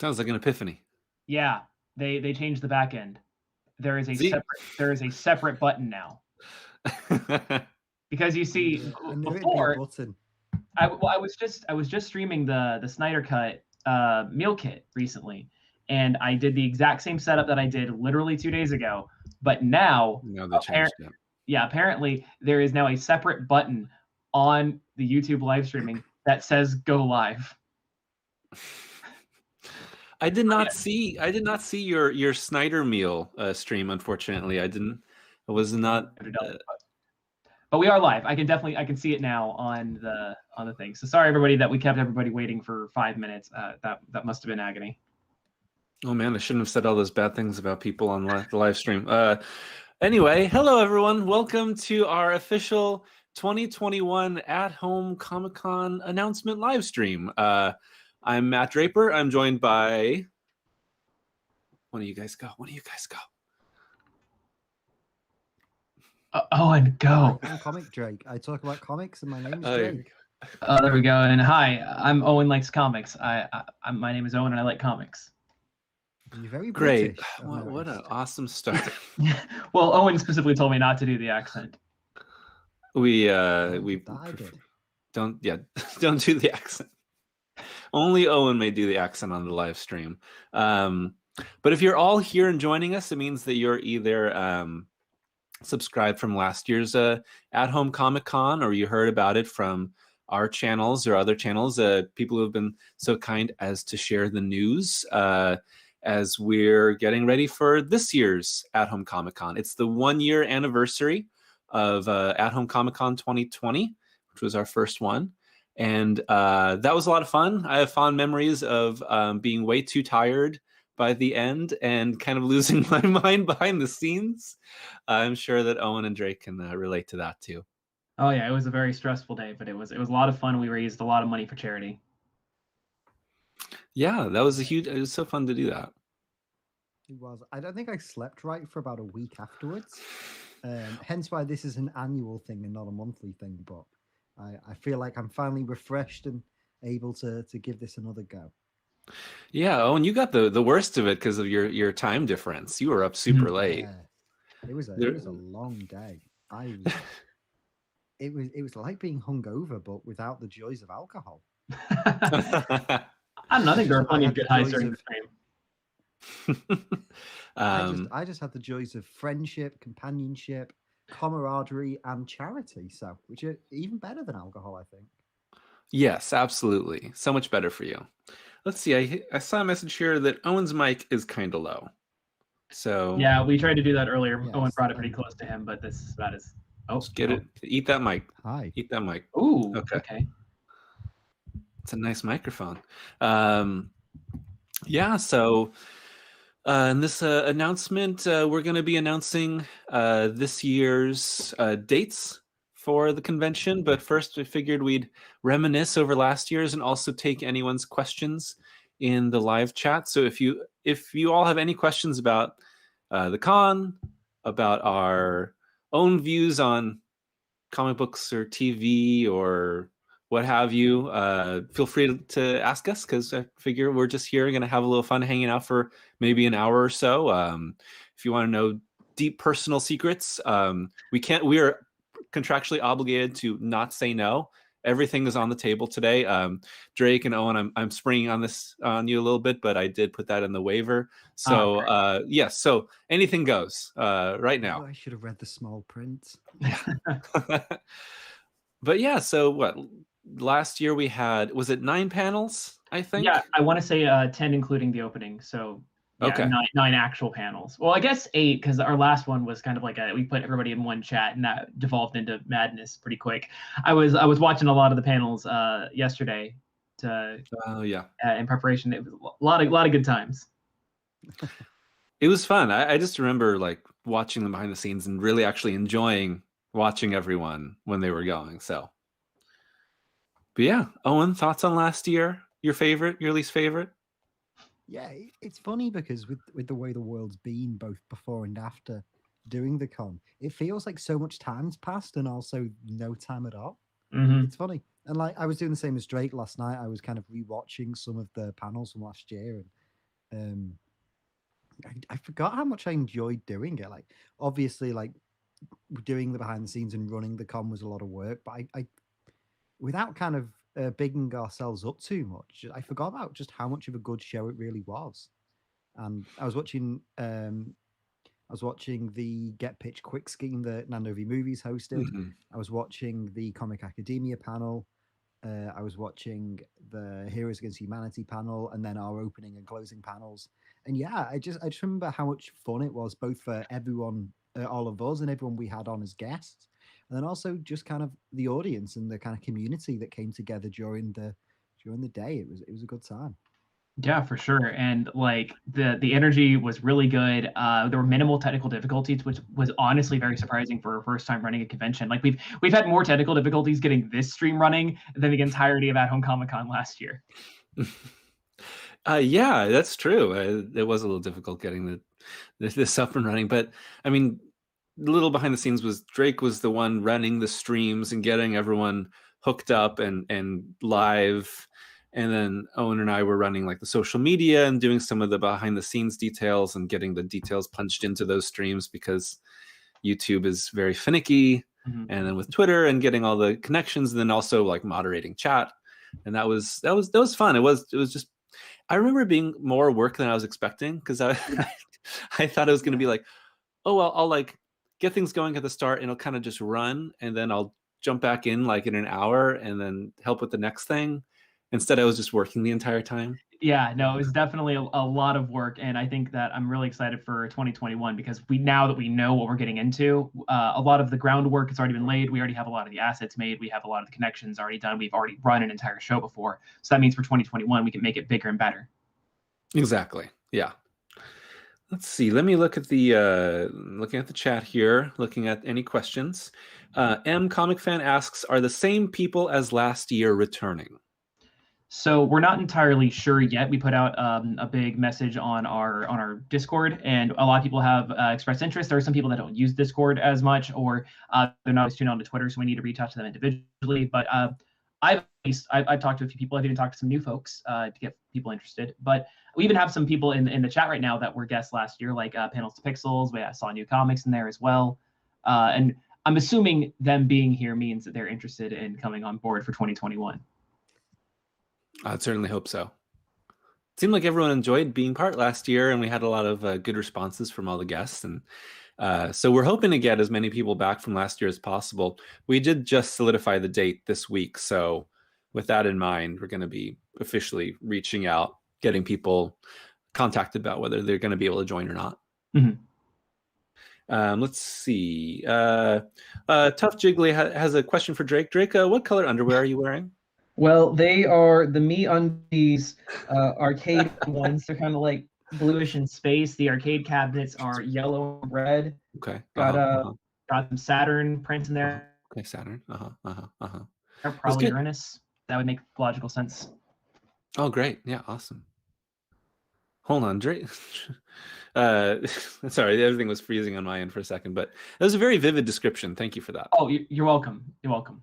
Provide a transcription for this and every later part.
Sounds like an epiphany. Yeah, they changed the back end. There is a See? separate button now. Because you see, I knew it'd be a before button. I was just streaming the Snyder Cut meal kit recently, and I did the exact same setup that I did literally 2 days ago. But now, No, they changed it. apparently there is now a separate button on the YouTube live streaming that says "Go Live." I did not see your Snyder meal stream. Unfortunately, I was not. But we are live. I can see it now on the thing. So sorry everybody that we kept everybody waiting for 5 minutes. That must have been agony. Oh man, I shouldn't have said all those bad things about people on the live stream. Anyway, hello everyone. Welcome to our official 2021 at-home Comic-Con announcement live stream. I'm Matt Draper. I'm joined by one of you guys go. Owen, go. I'm Comic Drake. I talk about comics, and my name is Drake. Oh, there we go. And hi, I'm Owen likes comics. My name is Owen, and I like comics. You're very great. British, What an awesome start. Well, Owen specifically told me not to do the accent. We did. don't do the accent. Only Owen may do the accent on the live stream. But if you're all here and joining us, it means that you're either subscribed from last year's at-home Comic-Con, or you heard about it from our channels or other channels, people who have been so kind as to share the news as we're getting ready for this year's at-home Comic-Con. It's the 1-year anniversary of at-home Comic-Con 2020, which was our first one. And that was a lot of fun. I have fond memories of being way too tired by the end and kind of losing my mind behind the scenes. I'm sure that Owen and Drake can relate to that too. Oh yeah, it was a very stressful day, but it was a lot of fun. We raised a lot of money for charity. Yeah, that was it was so fun to do that. It was. I don't think I slept right for about a week afterwards. Hence why this is an annual thing and not a monthly thing. But I feel like I'm finally refreshed and able to give this another go. Yeah, Owen, you got the worst of it because of your time difference. You were up super late. Yeah. It was a long day. It was like being hungover, but without the joys of alcohol. I think there are plenty of good highs during the stream. I just had the joys of friendship, companionship, camaraderie, and charity. So, which are even better than alcohol, I think. Yes, absolutely. So much better for you. Let's see. I saw a message here that Owen's mic is kind of low. So yeah, we tried to do that earlier. Yes, Owen brought it pretty close to him, but this is about as get it. Eat that mic. Hi. Eat that mic. Ooh. Okay. It's a nice microphone. Yeah. So in this announcement, we're going to be announcing this year's dates for the convention, but first we figured we'd reminisce over last year's and also take anyone's questions in the live chat. So if you all have any questions about the con, about our own views on comic books or TV or what have you, feel free to ask us, because I figure we're just here going to have a little fun hanging out for maybe an hour or so. If you want to know deep personal secrets, we are contractually obligated to not say no. Everything is on the table today. Drake and Owen, I'm springing on you a little bit, but I did put that in the waiver. So yes, so anything goes right now. I should have read the small print. But yeah, so what? Last year we had, was it 9 panels, I think? Yeah, I want to say 10 including the opening. So yeah, okay. 9 actual panels. Well, I guess 8, because our last one was kind of like we put everybody in one chat, and that devolved into madness pretty quick. I was watching a lot of the panels yesterday in preparation. It was a lot of good times. It was fun. I just remember like watching them behind the scenes and really actually enjoying watching everyone when they were going. So, but yeah, Owen, thoughts on last year? Your favorite? Your least favorite? Yeah, it's funny because with the way the world's been, both before and after doing the con, it feels like so much time's passed and also no time at all. Mm-hmm. It's funny. And like I was doing the same as Drake last night. I was kind of rewatching some of the panels from last year, and I forgot how much I enjoyed doing it. Like, obviously, like doing the behind the scenes and running the con was a lot of work, but I without kind of bigging ourselves up too much, I forgot about just how much of a good show it really was. And I was watching the Get Pitch Quick scheme that Nando V Movies hosted. Mhm. I was watching the Comic Academia panel. I was watching the Heroes Against Humanity panel, and then our opening and closing panels. And yeah, I just remember how much fun it was, both for everyone, all of us, and everyone we had on as guests, and then also just kind of the audience and the kind of community that came together during the day. It was a good time. Yeah, for sure. And like the energy was really good. There were minimal technical difficulties, which was honestly very surprising for a first time running a convention. Like we've had more technical difficulties getting this stream running than the entirety of At Home Comic Con last year. Yeah, that's true. It was a little difficult getting this up and running, but I mean, the little behind the scenes was Drake was the one running the streams and getting everyone hooked up and live. And then Owen and I were running like the social media and doing some of the behind the scenes details and getting the details punched into those streams because YouTube is very finicky. Mm-hmm. And then with Twitter and getting all the connections, and then also like moderating chat. And that was fun. It was just, I remember it being more work than I was expecting because I thought it was going to be like, oh, well, I'll like get things going at the start and it'll kind of just run. And then I'll jump back in like in an hour and then help with the next thing. Instead, I was just working the entire time. Yeah, no, it was definitely a lot of work, and I think that I'm really excited for 2021 because now that we know what we're getting into, a lot of the groundwork has already been laid. We already have a lot of the assets made. We have a lot of the connections already done. We've already run an entire show before, so that means for 2021 we can make it bigger and better. Exactly. Yeah. Let's see. Let me look at the looking at the chat here. Looking at any questions. M Comic Fan asks, "Are the same people as last year returning?" So we're not entirely sure yet. We put out a big message on our Discord, and a lot of people have expressed interest. There are some people that don't use Discord as much, or they're not as tuned on to Twitter, so we need to reach out to them individually. But I've talked to a few people. I've even talked to some new folks to get people interested. But we even have some people in the chat right now that were guests last year, like Panels to Pixels. I saw New Comics in there as well. And I'm assuming them being here means that they're interested in coming on board for 2021. I'd certainly hope so. It seemed like everyone enjoyed being part last year, and we had a lot of good responses from all the guests. And so we're hoping to get as many people back from last year as possible. We did just solidify the date this week. So with that in mind, we're going to be officially reaching out, getting people contacted about whether they're going to be able to join or not. Mm-hmm. Let's see. Tough Jiggly has a question for Drake. Drake, what color underwear are you wearing? Well, they are the MeUndies arcade ones. They're kind of like bluish in space. The arcade cabinets are yellow and red. Okay. Got some Saturn prints in there. Okay, Saturn. They're probably Uranus. That would make logical sense. Oh, great. Yeah, awesome. Hold on, Drake. Sorry, everything was freezing on my end for a second, but that was a very vivid description. Thank you for that. Oh, you're welcome. You're welcome.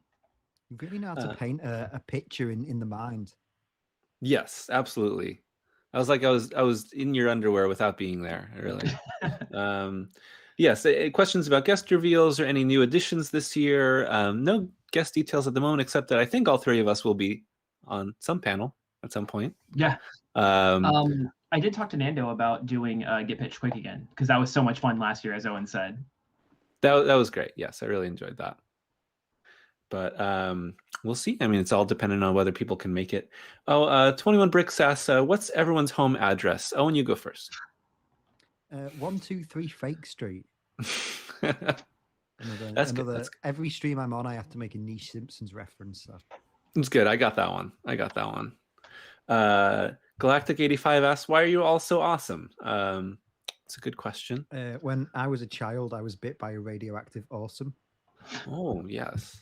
You really know how to paint a picture in the mind. Yes, absolutely. I was like I was in your underwear without being there, really. Yes, questions about guest reveals or any new additions this year. No guest details at the moment, except that I think all three of us will be on some panel at some point. Yeah. I did talk to Nando about doing Get Pitch Quick again, because that was so much fun last year, as Owen said. That was great. Yes, I really enjoyed that. But we'll see. I mean, it's all dependent on whether people can make it. 21 Bricks asks, what's everyone's home address? Owen, you go first. 123 Fake Street. That's good. Every stream I'm on, I have to make a niche Simpsons reference. So. It's good. I got that one. Galactic 85 asks, why are you all so awesome? It's a good question. When I was a child, I was bit by a radioactive awesome. Oh, yes.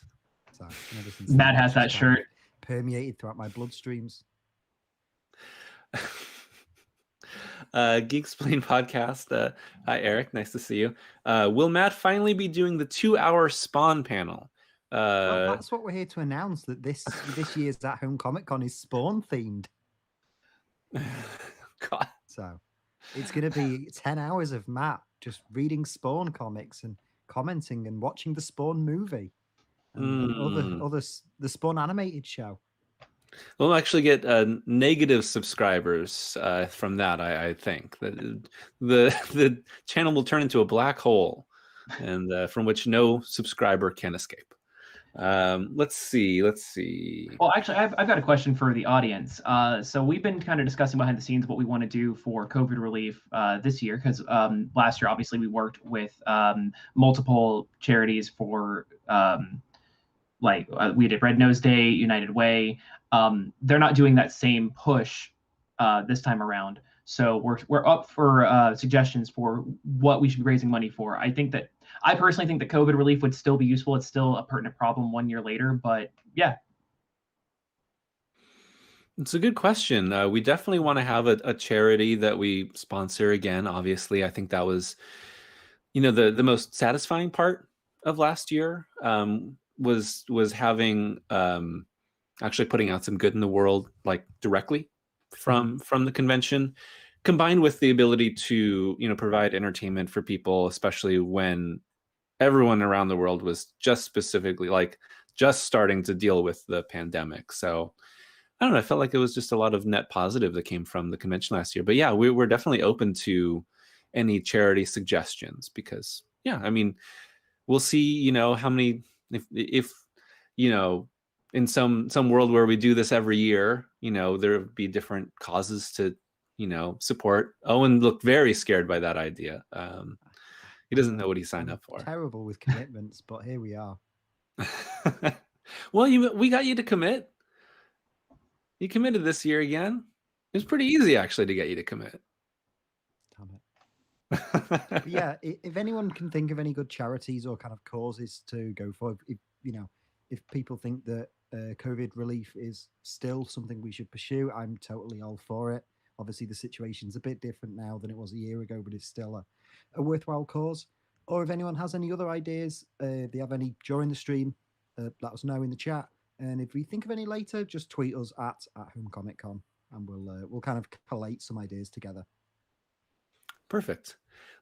So ever since Matt has that shirt permeated throughout my bloodstreams. Geeksplain podcast. Hi, Eric. Nice to see you. Will Matt finally be doing the 2-hour Spawn panel? Well, that's what we're here to announce, that this year's At Home Comic Con is Spawn themed. God, So it's going to be 10 hours of Matt just reading Spawn comics and commenting and watching the Spawn movie and the Spawn animated show. We'll actually get negative subscribers from that. I think the channel will turn into a black hole, and from which no subscriber can escape. Let's see. Well, actually, I've got a question for the audience. So we've been kind of discussing behind the scenes what we want to do for COVID relief this year, because last year, obviously, we worked with multiple charities for we did Red Nose Day, United Way. They're not doing that same push this time around. So we're up for suggestions for what we should be raising money for. I personally think that COVID relief would still be useful. It's still a pertinent problem 1 year later, but yeah. It's a good question. We definitely want to have a charity that we sponsor again. Obviously, I think that was, the most satisfying part of last year was having actually putting out some good in the world, like directly from the convention, combined with the ability to provide entertainment for people, especially when everyone around the world was just specifically just starting to deal with the pandemic. So I don't know, I felt like it was just a lot of net positive that came from the convention last year. But yeah, we're definitely open to any charity suggestions, because I mean, we'll see how many, if in some world where we do this every year, there would be different causes to support. Owen looked very scared by that idea. He doesn't know what he signed up for. Terrible with commitments, but here we are. Well, we got you to commit. You committed this year again. It was pretty easy, actually, to get you to commit. Damn it. Yeah, if anyone can think of any good charities or kind of causes to go for, if people think that COVID relief is still something we should pursue, I'm totally all for it. Obviously, the situation's a bit different now than it was a year ago, but it's still a worthwhile cause. Or if anyone has any other ideas, they have any during the stream, let us know in the chat. And if we think of any later, just tweet us at Home Comic Con, and we'll kind of collate some ideas together. Perfect.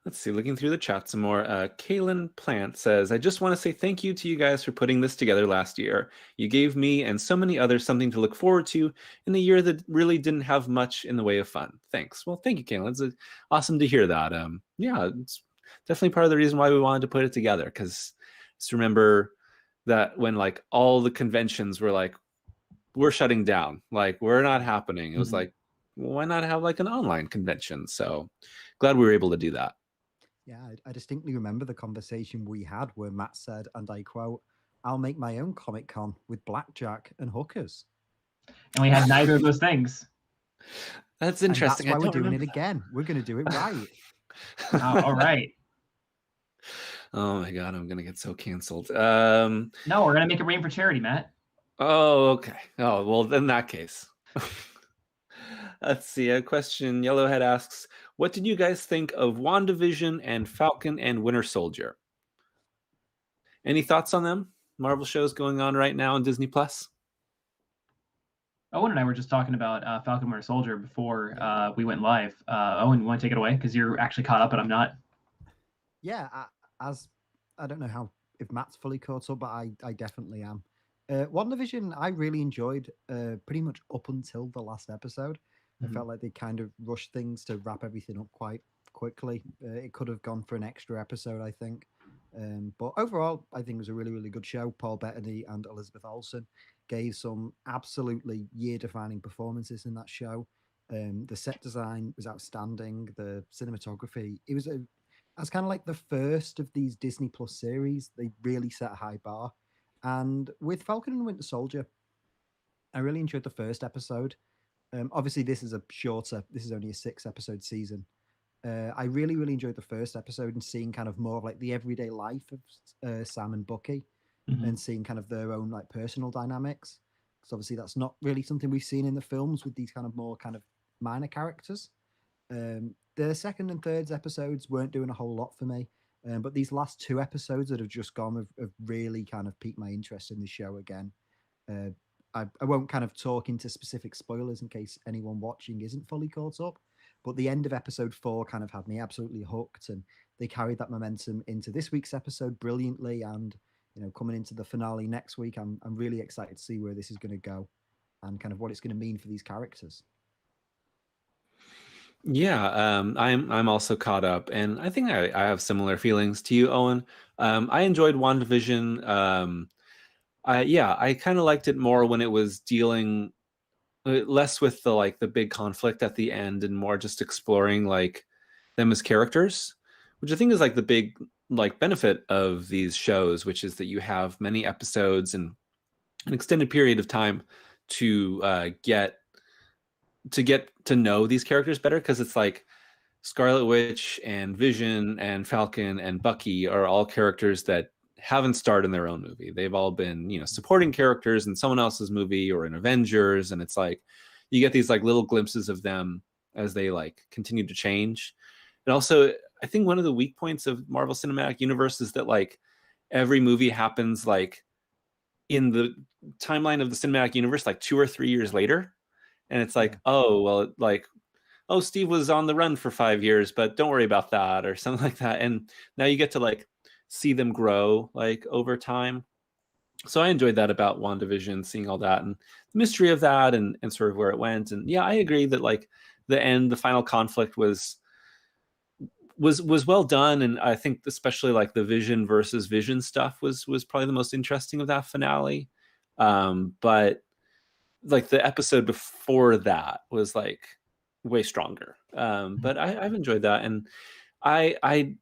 Let's see, looking through the chat some more. Kaylin Plant says, I just want to say thank you to you guys for putting this together last year. You gave me and so many others something to look forward to in a year that really didn't have much in the way of fun. Thanks. Well, thank you, Kaylin. It's awesome to hear that. It's definitely part of the reason why we wanted to put it together, because just remember that when all the conventions were we're shutting down, we're not happening. It was why not have an online convention? So glad we were able to do that. Yeah, I distinctly remember the conversation we had where Matt said, and I quote, I'll make my own Comic Con with blackjack and hookers. And we had neither of those things. That's interesting. And that's why we're doing it again. We're going to do it right. All right. Oh my God, I'm going to get so canceled. No, we're going to make it rain for charity, Matt. Oh, okay. Oh, well, in that case. Let's see. A question Yellowhead asks, what did you guys think of WandaVision and Falcon and Winter Soldier? Any thoughts on them? Marvel shows going on right now on Disney Plus? Owen and I were just talking about Falcon and Winter Soldier before we went live. Owen, you want to take it away? Because you're actually caught up, but I'm not. Yeah, I don't know if Matt's fully caught up, but I definitely am. WandaVision, I really enjoyed pretty much up until the last episode. I felt like they kind of rushed things to wrap everything up quite quickly. It could have gone for an extra episode, I think. But overall, I think it was a really, really good show. Paul Bettany and Elizabeth Olsen gave some absolutely year-defining performances in that show. The set design was outstanding. The cinematography, it was as kind of like the first of these Disney Plus series. They really set a high bar. And with Falcon and Winter Soldier, I really enjoyed the first episode. Obviously, this is only a 6-episode season. I really, really enjoyed the first episode and seeing kind of more of the everyday life of Sam and Bucky and seeing kind of their own personal dynamics. Because obviously that's not really something we've seen in the films with these kind of more kind of minor characters. The second and third episodes weren't doing a whole lot for me. But these last 2 episodes that have just gone have really kind of piqued my interest in the show again. I won't kind of talk into specific spoilers in case anyone watching isn't fully caught up. But the end of episode 4 kind of had me absolutely hooked, and they carried that momentum into this week's episode brilliantly. And coming into the finale next week, I'm really excited to see where this is going to go and kind of what it's going to mean for these characters. Yeah, I'm also caught up, and I think I have similar feelings to you, Owen. I enjoyed WandaVision. I kind of liked it more when it was dealing less with the big conflict at the end and more just exploring like them as characters, which I think is like the big benefit of these shows, which is that you have many episodes and an extended period of time to get to know these characters better, because it's like Scarlet Witch and Vision and Falcon and Bucky are all characters that haven't starred in their own movie. They've all been, supporting characters in someone else's movie or in Avengers, and it's like you get these like little glimpses of them as they like continue to change. And also, I think one of the weak points of Marvel Cinematic Universe is that like every movie happens like in the timeline of the cinematic universe like 2 or 3 years later. And it's like, oh, well, like, oh, Steve was on the run for 5 years, but don't worry about that, or something like that. And now you get to like see them grow like over time. So I enjoyed that about WandaVision, seeing all that and the mystery of that and sort of where it went. And yeah, I agree that like the final conflict was well done. And I think especially like the Vision versus Vision stuff was probably the most interesting of that finale. But like the episode before that was like way stronger. But I've enjoyed that, and I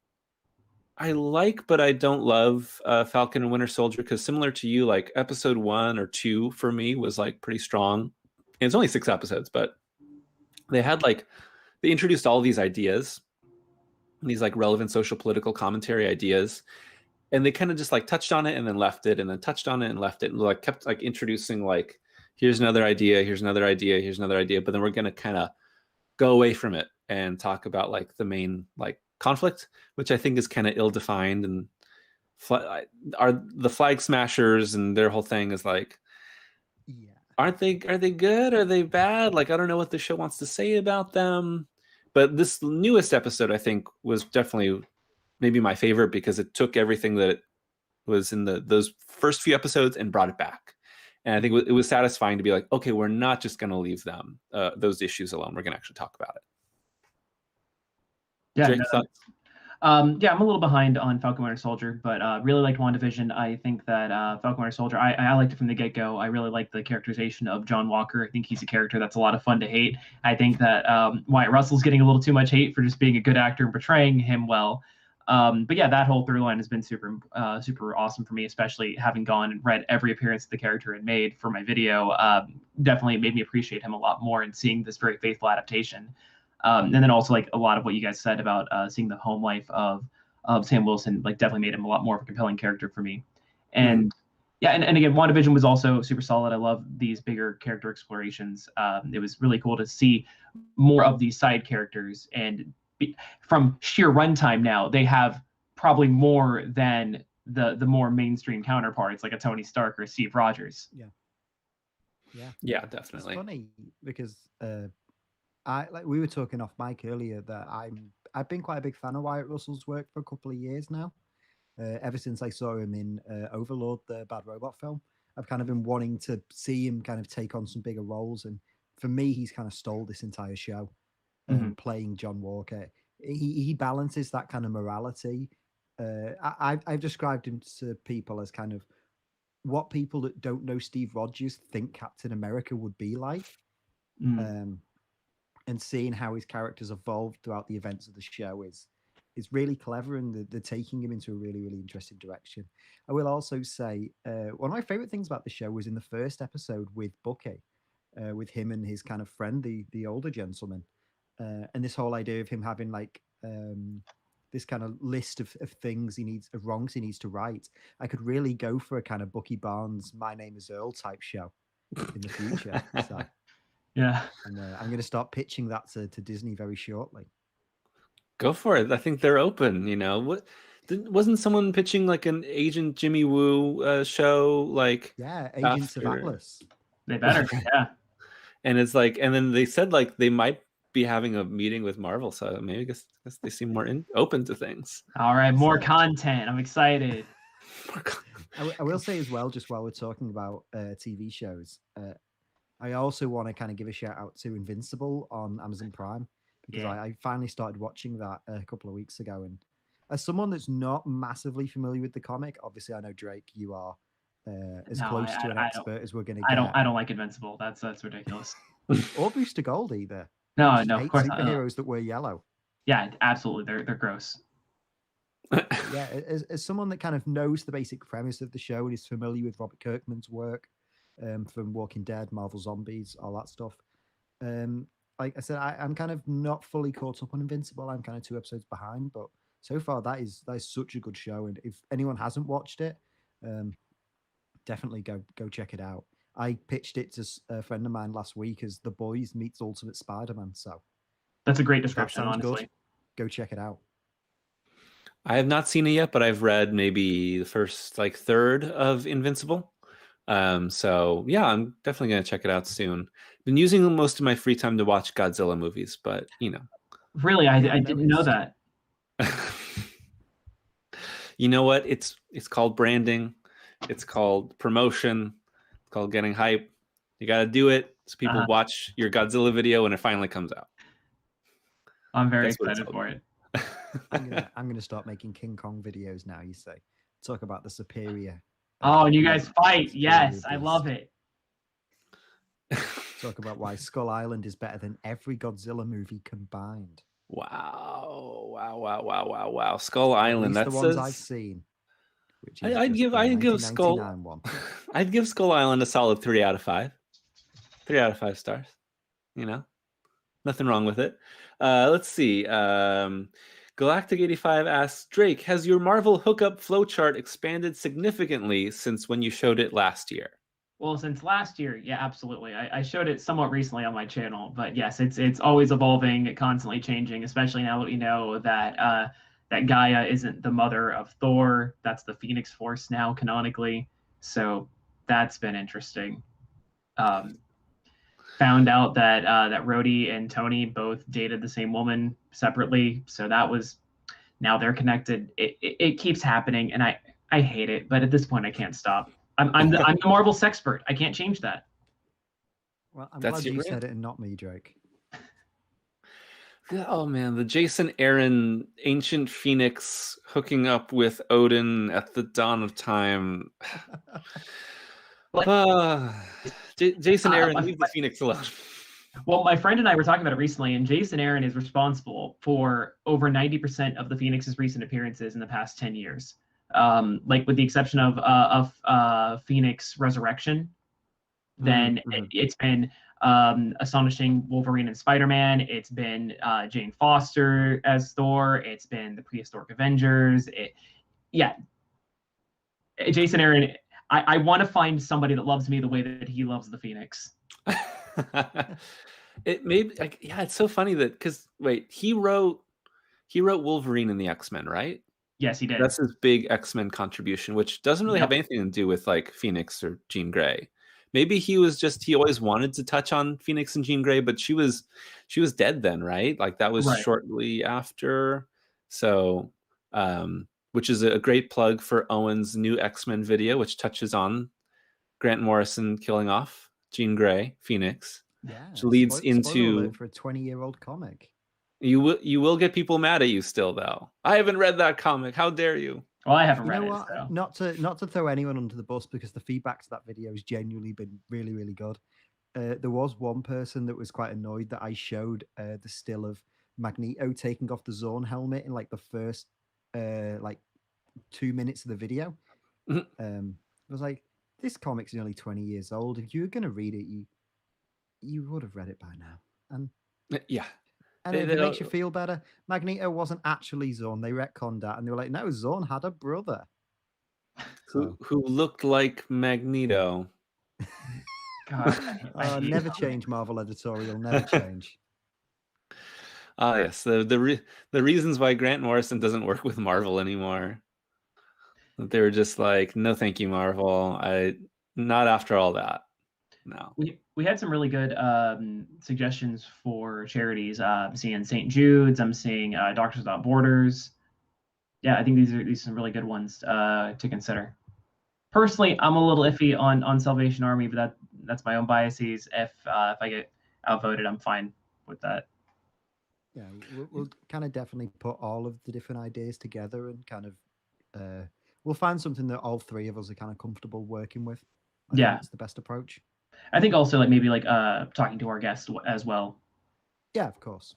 like, but I don't love Falcon and Winter Soldier, because similar to you, like episode 1 or 2 for me was like pretty strong. And it's only 6 episodes, but they introduced all these ideas, these like relevant social political commentary ideas, and they kind of just like touched on it and then left it, and then touched on it and left it, and like kept like introducing like, here's another idea, here's another idea, here's another idea, but then we're going to kind of go away from it and talk about like the main like conflict, which I think is kind of ill-defined. And are the Flag Smashers and their whole thing is like, are they good? Are they bad? Like, I don't know what the show wants to say about them. But this newest episode, I think, was definitely maybe my favorite, because it took everything that was in those first few episodes and brought it back. And I think it was satisfying to be like, okay, we're not just going to leave them those issues alone. We're going to actually talk about it. Yeah, Jake, thoughts? I'm a little behind on Falcon Winter Soldier, but really liked WandaVision. I think that Falcon Winter Soldier, I liked it from the get-go. I really like the characterization of John Walker. I think he's a character that's a lot of fun to hate. I think that Wyatt Russell's getting a little too much hate for just being a good actor and portraying him well. But yeah, that whole through line has been super awesome for me, especially having gone and read every appearance the character had made for my video. Definitely made me appreciate him a lot more, and seeing this very faithful adaptation. And then also like a lot of what you guys said about seeing the home life of Sam Wilson, like definitely made him a lot more of a compelling character for me. And yeah, and again, WandaVision was also super solid. I love these bigger character explorations. It was really cool to see more of these side characters, and from sheer runtime now, they have probably more than the more mainstream counterparts, like a Tony Stark or Steve Rogers. Yeah, definitely. It's funny because we were talking off mic earlier that I've been quite a big fan of Wyatt Russell's work for a couple of years now. Ever since I saw him in Overlord, the Bad Robot film, I've kind of been wanting to see him kind of take on some bigger roles. And for me, he's kind of stole this entire show, playing John Walker. He balances that kind of morality. I've described him to people as kind of what people that don't know Steve Rogers think Captain America would be like. And seeing how his characters evolved throughout the events of the show is really clever, and they're taking him into a really, really interesting direction. I will also say one of my favorite things about the show was in the first episode with Bucky, with him and his kind of friend, the older gentleman, and this whole idea of him having like this kind of list of things of wrongs he needs to right. I could really go for a kind of Bucky Barnes, My Name is Earl type show in the future. So. Yeah, and I'm going to start pitching that to Disney very shortly. Go for it. I think they're open. Wasn't someone pitching like an Agent Jimmy Woo show? Like, yeah, Agents of Atlas. They better. Yeah. And it's like, and then they said like they might be having a meeting with Marvel, so maybe I guess they seem more open to things. All right, more content. I'm excited. I will say as well, just while we're talking about TV shows, I also want to kind of give a shout out to Invincible on Amazon Prime, because I finally started watching that a couple of weeks ago. And as someone that's not massively familiar with the comic, obviously I know, Drake, you are as close to an expert as we're going to get. I don't like Invincible. That's ridiculous. Or Booster Gold either. No, I of hate course superheroes that wear yellow. Yeah, absolutely. They're gross. Yeah, as someone that kind of knows the basic premise of the show and is familiar with Robert Kirkman's work from Walking Dead, Marvel Zombies, all that stuff. Like I said, I'm kind of not fully caught up on Invincible. I'm kind of 2 episodes behind, but so far that is such a good show. And if anyone hasn't watched it, definitely go check it out. I pitched it to a friend of mine last week as The Boys meets Ultimate Spider-Man. So that's a great description, honestly. Good. Go check it out. I have not seen it yet, but I've read maybe the first third of Invincible. So yeah, I'm definitely gonna check it out soon. Been using most of my free time to watch Godzilla movies, but Really, I didn't know that. You know what? It's called branding. It's called promotion. It's called getting hype. You got to do it so people watch your Godzilla video when it finally comes out. I'm very excited for it. I'm gonna start making King Kong videos now. You say, talk about the superior. Oh, and you guys fight. Yes, I love it. Talk about why Skull Island is better than every Godzilla movie combined. Wow. Skull Island. That's the ones I've seen. Which is I'd give Skull Island a solid 3 out of 5. 3 out of 5 stars. Nothing wrong with it. Let's see. Galactic 85 asks, Drake, has your Marvel hookup flowchart expanded significantly since when you showed it last year? Well, since last year, yeah, absolutely. I showed it somewhat recently on my channel, but yes, it's always evolving, constantly changing, especially now that we know that that Gaia isn't the mother of Thor. That's the Phoenix Force now, canonically. So that's been interesting. Found out that that Rhodey and Tony both dated the same woman separately. So that was, now they're connected. It keeps happening, and I hate it, but at this point I can't stop. I'm the Marvel sexpert. I can't change that. Well, I'm glad you said it and not me, Drake. Oh man, the Jason Aaron ancient Phoenix hooking up with Odin at the dawn of time. Jason Aaron, leave the Phoenix alone. Well, my friend and I were talking about it recently, and Jason Aaron is responsible for over 90% of the Phoenix's recent appearances in the past 10 years. With the exception of Phoenix Resurrection, then it's been Astonishing Wolverine and Spider-Man. It's been Jane Foster as Thor. It's been the Prehistoric Avengers. Jason Aaron. I want to find somebody that loves me the way that he loves the Phoenix. It's so funny that, because he wrote Wolverine in the X-Men, right? Yes, he did. That's his big X-Men contribution, which doesn't really have anything to do with Phoenix or Jean Grey. Maybe he always wanted to touch on Phoenix and Jean Grey, but she was dead then, right? That was shortly after. So, which is a great plug for Owen's new X-Men video, which touches on Grant Morrison killing off Jean Grey, Phoenix. Yeah, which leads into for a 20-year-old comic. You will get people mad at you still, though. I haven't read that comic. How dare you? Well, I haven't read it. So. Not to throw anyone under the bus, because the feedback to that video has genuinely been really, really good. There was one person that was quite annoyed that I showed the still of Magneto taking off the Zorn helmet in the first 2 minutes of the video. I was like, this comic's nearly 20 years old. If you were going to read it, you would have read it by now. And yeah. And if it makes you feel better, Magneto wasn't actually Zorn. They retconned that, and they were like, no, Zorn had a brother. Who looked like Magneto. God, never change, Marvel editorial. Never change. Yes. The reasons why Grant Morrison doesn't work with Marvel anymore. They were just like, no, thank you, Marvel. Not after all that. No. We had some really good suggestions for charities. I'm seeing St. Jude's. I'm seeing Doctors Without Borders. Yeah, I think these are some really good ones to consider. Personally, I'm a little iffy on Salvation Army, but that's my own biases. If I get outvoted, I'm fine with that. Yeah, we'll kind of definitely put all of the different ideas together and kind of we'll find something that all three of us are kind of comfortable working with. I think it's the best approach. I think also like maybe like talking to our guests as well. Yeah, of course.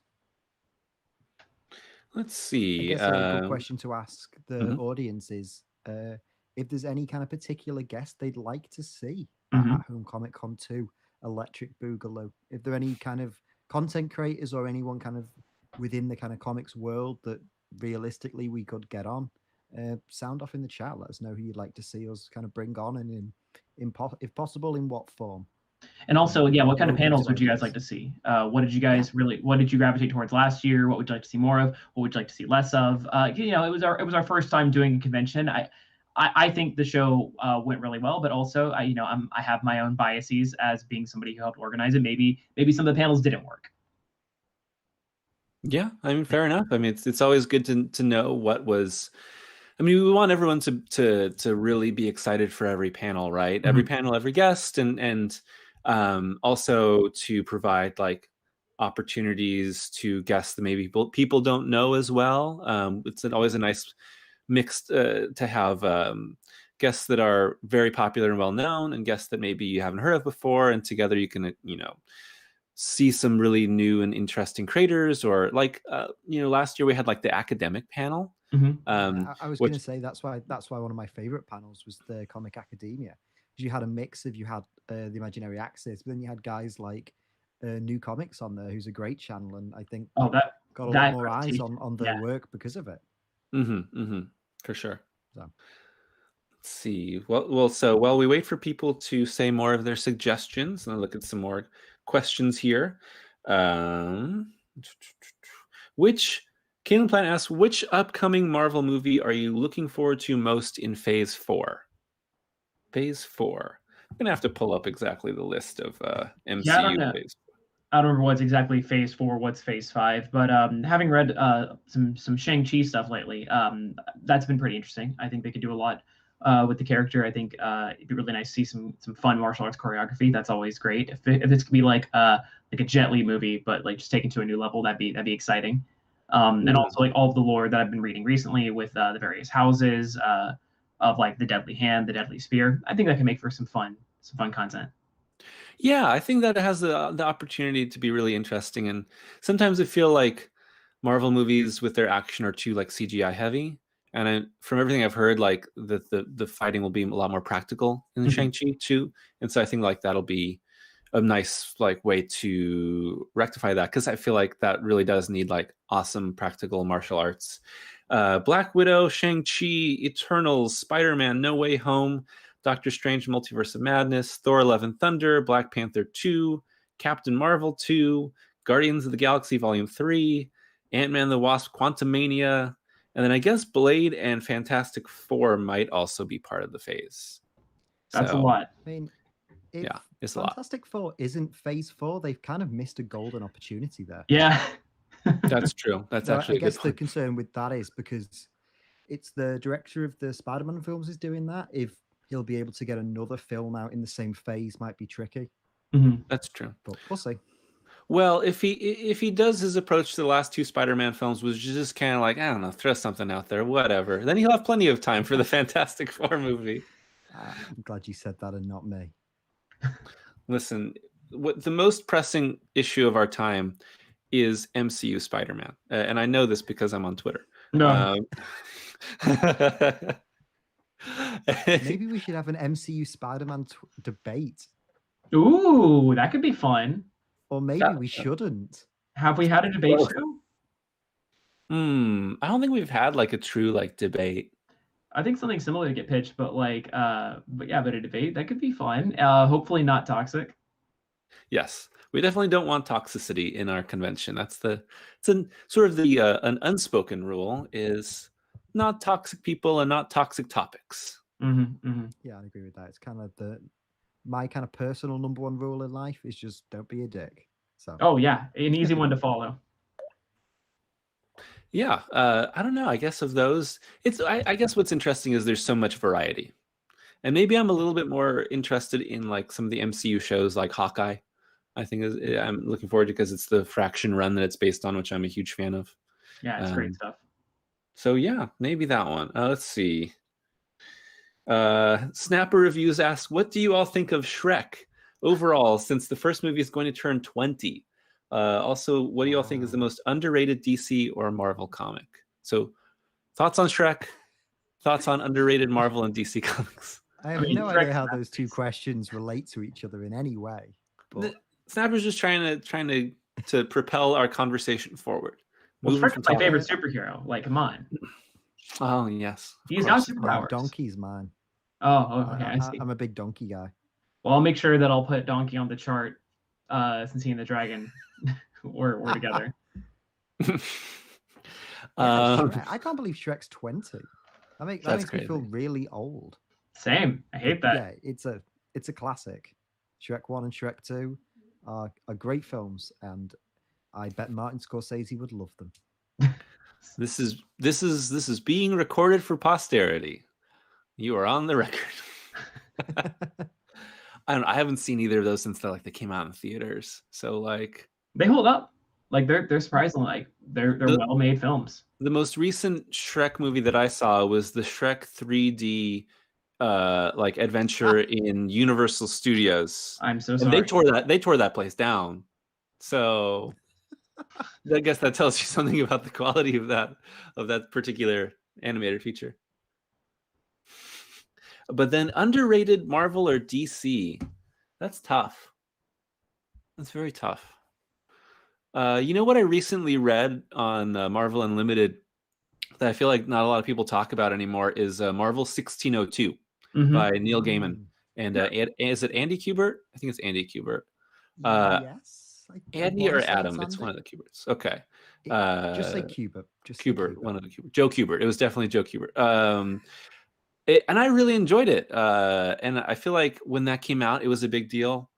Let's see. I guess a good question to ask the mhm. audience is if there's any kind of particular guest they'd like to see Mhm. at Home Comic Con 2, Electric Boogaloo. If there are any kind of content creators or anyone kind of within the kind of comics world that realistically we could get on, sound off in the chat. Let us know who you'd like to see us kind of bring on, and if possible, in what form. And also, yeah, what kind of open panels to would you guys ideas. like to see? What did you guys what did you gravitate towards last year? What would you like to see more of? What would you like to see less of? You know, it was our first time doing a convention. I think the show went really well, but also I have my own biases as being somebody who helped organize it. Maybe some of the panels didn't work. Yeah, I mean, fair enough. I mean, it's always good to know what was. I mean, we want everyone to really be excited for every panel, right? Every panel, every guest, and also to provide like opportunities to guests that maybe people don't know as well. It's always a nice mix to have guests that are very popular and well known, and guests that maybe you haven't heard of before, and together you can see some really new and interesting creators. Or like last year we had like the academic panel. I was going to say that's why one of my favorite panels was the Comic Academia, because you had a mix of, you had the Imaginary Axis, but then you had guys like New Comics on there, who's a great channel, and I think that got a lot more eyes on their work because of it. For sure. So. Let's see. Well. So while we wait for people to say more of their suggestions, and I'll look at some more questions here. Caitlin Plant asks, which upcoming Marvel movie are you looking forward to most in Phase 4? Phase 4. I'm gonna have to pull up exactly the list of MCU Phase 4. I don't remember what's exactly Phase 4, what's Phase 5, but having read some Shang-Chi stuff lately, that's been pretty interesting. I think they could do a lot with the character. I think it'd be really nice to see some fun martial arts choreography. That's always great. If this could be like a Jet Li movie, but like just taken to a new level, that'd be exciting. And also like all of the lore that I've been reading recently with the various houses of like the Deadly Hand, the Deadly Spear. I think that can make for some fun content. Yeah, I think that it has the opportunity to be really interesting. And sometimes I feel like Marvel movies with their action are too like CGI heavy. And from everything I've heard, like the fighting will be a lot more practical in Shang-Chi too. And so I think like that'll be a nice like way to rectify that, because I feel like that really does need like awesome practical martial arts. Black Widow, Shang-Chi, Eternals, Spider-Man, No Way Home, Doctor Strange, Multiverse of Madness, Thor: Love and Thunder, Black Panther 2, Captain Marvel 2, Guardians of the Galaxy Volume 3, Ant-Man the Wasp: Quantumania, and then I guess Blade and Fantastic Four might also be part of the phase. That's a lot. I mean, if it's a lot. Fantastic Four isn't Phase 4, they've kind of missed a golden opportunity there. Yeah. That's true. That's actually I guess the concern with that is because it's the director of the Spider-Man films is doing that. If he'll be able to get another film out in the same phase might be tricky. That's true. But we'll see. Well, if he does his approach to the last two Spider-Man films was just kind of like, I don't know, throw something out there, whatever, then he'll have plenty of time for the Fantastic Four movie. I'm glad you said that and not me. Listen, what the most pressing issue of our time is MCU Spider-Man. And I know this because I'm on Twitter. No. Maybe we should have an MCU Spider-Man debate. Ooh, that could be fun. Or maybe we shouldn't. Have we had a debate show? I don't think we've had like a true like debate. I think something similar to get pitched, but like a debate that could be fun. Hopefully not toxic. Yes, we definitely don't want toxicity in our convention. It's sort of an unspoken rule is not toxic people and not toxic topics. Yeah, I agree with that. It's kind of my kind of personal number one rule in life is just don't be a dick. So Oh yeah, an easy one to follow. Yeah, I don't know. I guess of those, I guess what's interesting is there's so much variety, and maybe I'm a little bit more interested in like some of the MCU shows like Hawkeye. I think I'm looking forward to because it's the Fraction run that it's based on, which I'm a huge fan of. Yeah, it's great stuff. So yeah, maybe that one. Let's see. Snapper Reviews asks, what do you all think of Shrek overall, since the first movie is going to turn 20? Also, what do you all think is the most underrated DC or Marvel comic? So, thoughts on Shrek, thoughts on underrated Marvel and DC comics. I have no idea how those two questions relate to each other in any way. But Snapper's just trying to propel our conversation forward. Well, Shrek's my favorite superhero. Like, come on. Oh yes, he's got superpowers. Donkey's mine. Oh, okay. I see. I'm a big Donkey guy. Well, I'll make sure that I'll put Donkey on the chart since he and the dragon we're together. I can't believe Shrek's 20. That makes me feel really old. Same. I hate that. Yeah, it's a classic. Shrek 1 and Shrek 2 are great films, and I bet Martin Scorsese would love them. This is being recorded for posterity. You are on the record. I haven't seen either of those since they came out in theaters. So like they hold up. Like they're surprisingly like they're well-made films. The most recent Shrek movie that I saw was the Shrek 3D adventure in Universal Studios. I'm so sorry. And they tore that place down. So I guess that tells you something about the quality of that particular animated feature. But then underrated Marvel or DC, that's tough. That's very tough. You know what I recently read on Marvel Unlimited that I feel like not a lot of people talk about anymore is Marvel 1602 by Neil Gaiman. And is it Andy Kubert? I think it's Andy Kubert. Yes. Andy or Adam? It's one of the Kuberts. Okay. Just say Kubert. Kubert, one of the Kubert. Joe Kubert. It was definitely Joe Kubert. And I really enjoyed it. And I feel like when that came out, it was a big deal,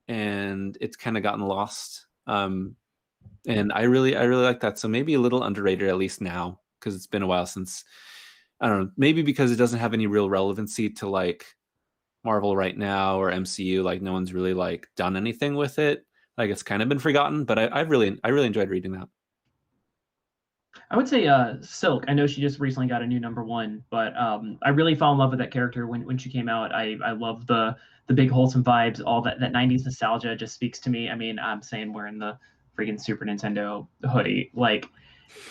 and it's kind of gotten lost. And I really like that. So maybe a little underrated, at least now, because it's been a while since. I don't know. Maybe because it doesn't have any real relevancy to like Marvel right now or MCU. Like no one's really done anything with it. Like it's kind of been forgotten. But I really enjoyed reading that. I would say Silk. I know she just recently got a new #1, but I really fell in love with that character when she came out. I love the big wholesome vibes, all that 90s nostalgia just speaks to me. I mean, I'm saying wearing the freaking Super Nintendo hoodie. Like,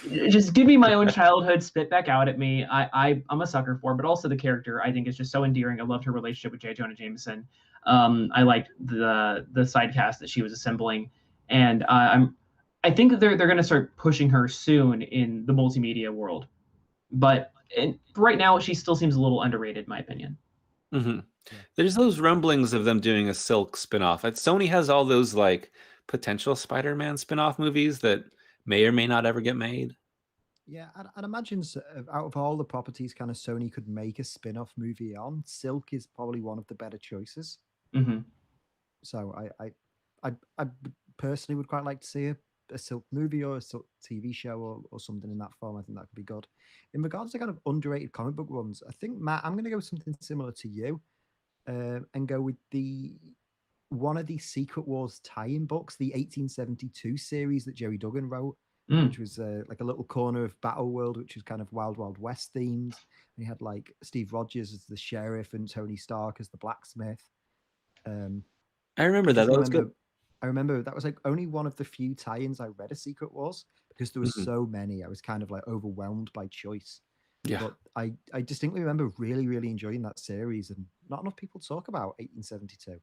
just give me my own childhood, spit back out at me. I'm a sucker for, but also the character I think is just so endearing. I loved her relationship with J. Jonah Jameson. I liked the side cast that she was assembling, and I think that they're going to start pushing her soon in the multimedia world. But right now, she still seems a little underrated, in my opinion. Mm-hmm. There's those rumblings of them doing a Silk spinoff. Sony has all those potential Spider-Man spinoff movies that may or may not ever get made. Yeah, I'd imagine out of all the properties kind of Sony could make a spin-off movie on, Silk is probably one of the better choices. Mm-hmm. So I personally would quite like to see a Silk movie or a Silk TV show or something in that form. I think that could be good. In regards to kind of underrated comic book ones, I think, Matt, I'm going to go with something similar to you and go with one of the Secret Wars tie-in books, the 1872 series that Jerry Duggan wrote, which was like a little corner of Battle World, which was kind of Wild Wild West themed. And he had Steve Rogers as the sheriff and Tony Stark as the blacksmith. I remember that. That was good. I remember that was only one of the few tie-ins I read of Secret Wars because there was so many. I was kind of overwhelmed by choice. Yeah. But I distinctly remember really, really enjoying that series, and not enough people talk about 1872.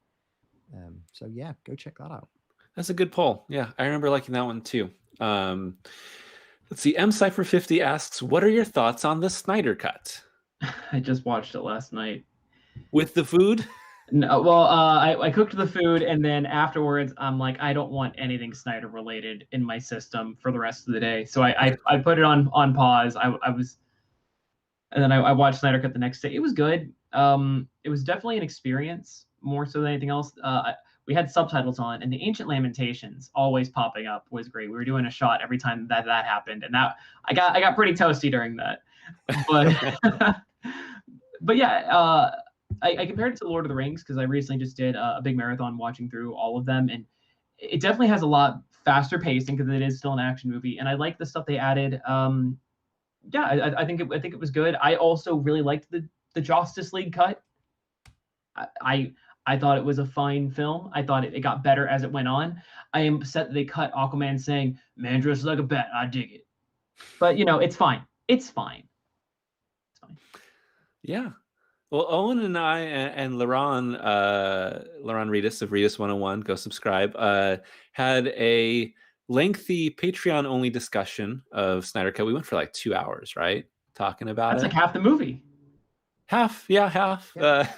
So yeah, go check that out. That's a good poll. Yeah, I remember liking that one too. Let's see. MCypher50 asks, what are your thoughts on the Snyder Cut? I just watched it last night. With the food? No, well, I cooked the food, and then afterwards, I'm like, I don't want anything Snyder related in my system for the rest of the day. So I put it on pause. And then I watched Snyder Cut the next day. It was good. It was definitely an experience. more so than anything else. We had subtitles on, and the Ancient Lamentations always popping up was great. We were doing a shot every time that happened, and that I got pretty toasty during that. But but yeah, I compared it to Lord of the Rings because I recently just did a big marathon watching through all of them, and it definitely has a lot faster pacing because it is still an action movie, and I like the stuff they added. Yeah, I think it was good. I also really liked the Justice League cut. I thought it was a fine film. I thought it got better as it went on. I am upset that they cut Aquaman saying, "Man dressed like a bat." I dig it, but it's fine. It's fine. It's fine. Yeah. Well, Owen and I and Laurent Reedus of Reedus 101, go subscribe, had a lengthy Patreon-only discussion of Snyder Cut. We went for like 2 hours, right? Talking about That's it. like half the movie. Half. Yeah,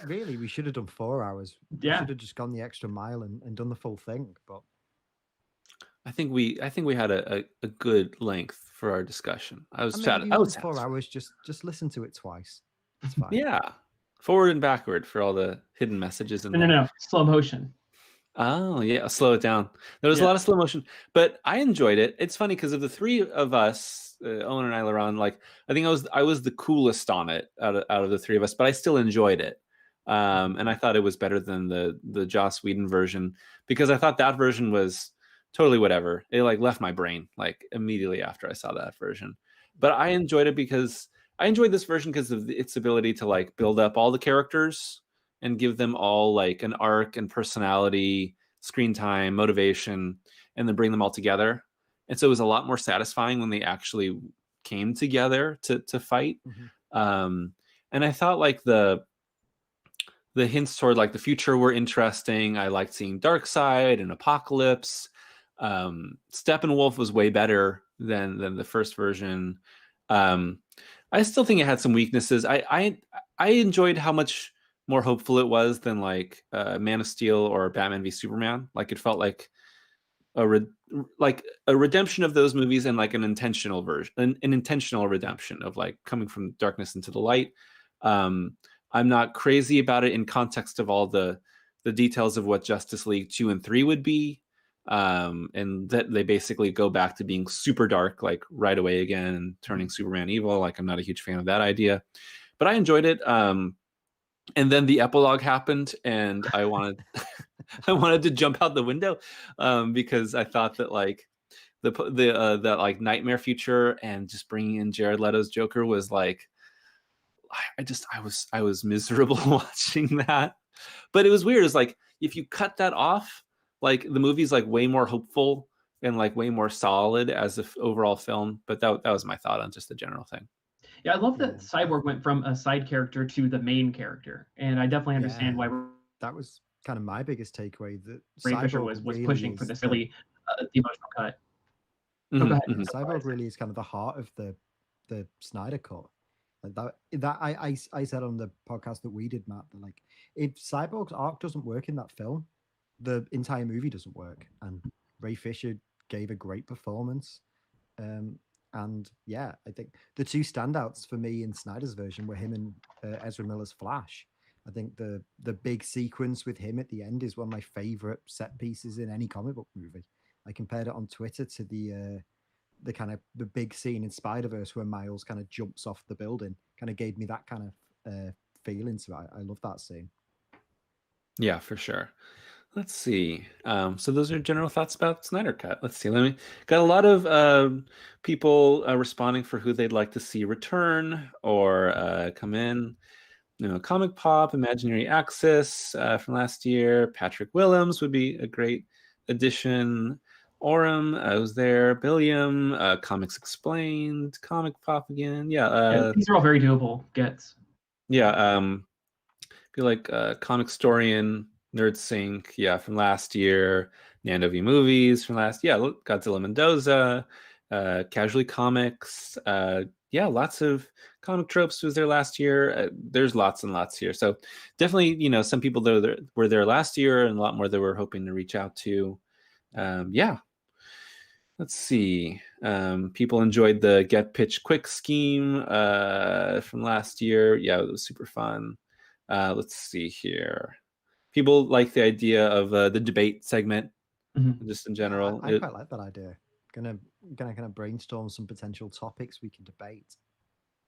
really, we should have done 4 hours. Yeah. We should have just gone the extra mile and done the full thing. But I think we had a good length for our discussion. I was I mean, I was 4 hours. Just listen to it twice. It's fine. Yeah, forward and backward for all the hidden messages in there. No, slow motion. Oh yeah, slow it down. There was a lot of slow motion, but I enjoyed it. It's funny because of the three of us, Owen and I, Laurent, like I think I was the coolest on it out of the three of us, but I still enjoyed it. And I thought it was better than the Joss Whedon version because I thought that version was totally whatever. It like left my brain like immediately after I saw that version. But I enjoyed it because I enjoyed this version because of its ability to like build up all the characters and give them all like an arc and personality, screen time, motivation, and then bring them all together. And so it was a lot more satisfying when they actually came together to fight. And I thought like the hints toward like the future were interesting. I liked seeing Darkseid and Apocalypse. Steppenwolf was way better than the first version. I still think it had some weaknesses. I enjoyed how much more hopeful it was than like Man of Steel or Batman v Superman. Like it felt like a redemption of those movies and like an intentional version, an intentional redemption of like coming from darkness into the light. I'm not crazy about it in context of all the details of what Justice League 2 and 3 would be. And that they basically go back to being super dark like right away again and turning Superman evil. Like I'm not a huge fan of that idea, but I enjoyed it. And then the epilogue happened and I wanted to jump out the window because I thought that like that like nightmare future and just bringing in Jared Leto's Joker was like I was miserable watching that. But it was weird. It's like if you cut that off, like the movie's like way more hopeful and like way more solid as an overall film. But that was my thought on just the general thing. Yeah, I love that Cyborg went from a side character to the main character, and I definitely understand why that was kind of my biggest takeaway. That Ray Fisher was really pushing for this really the emotional cut. Cyborg really is kind of the heart of the Snyder Cut. Like that I said on the podcast that we did, Matt, that like if Cyborg's arc doesn't work in that film, the entire movie doesn't work. And Ray Fisher gave a great performance. And yeah, I think the two standouts for me in Snyder's version were him and Ezra Miller's Flash. I think the big sequence with him at the end is one of my favorite set pieces in any comic book movie. I compared it on Twitter to the kind of the big scene in Spider-Verse where Miles kind of jumps off the building. Kind of gave me that kind of feeling. So I love that scene. Yeah, for sure. Let's see. So those are general thoughts about Snyder Cut. Let's see. Got a lot of people responding for who they'd like to see return or come in. Comic Pop, Imaginary Access from last year. Patrick Willems would be a great addition. Orem was there. Billiam, Comics Explained, Comic Pop again. Yeah, these are all very doable gets. Yeah, be like Comic Storian. Nerd Sync, from last year. Nando V Movies from last, Godzilla Mendoza, Casually Comics, lots of Comic Tropes was there last year. There's lots and lots here. So definitely, some people that were there last year and a lot more that we're hoping to reach out to. Let's see. People enjoyed the Get Pitch Quick scheme from last year. Yeah, it was super fun. Let's see here. people like the idea of the debate segment, just in Yeah, general. I quite like that idea. Gonna kind of brainstorm some potential topics we can debate.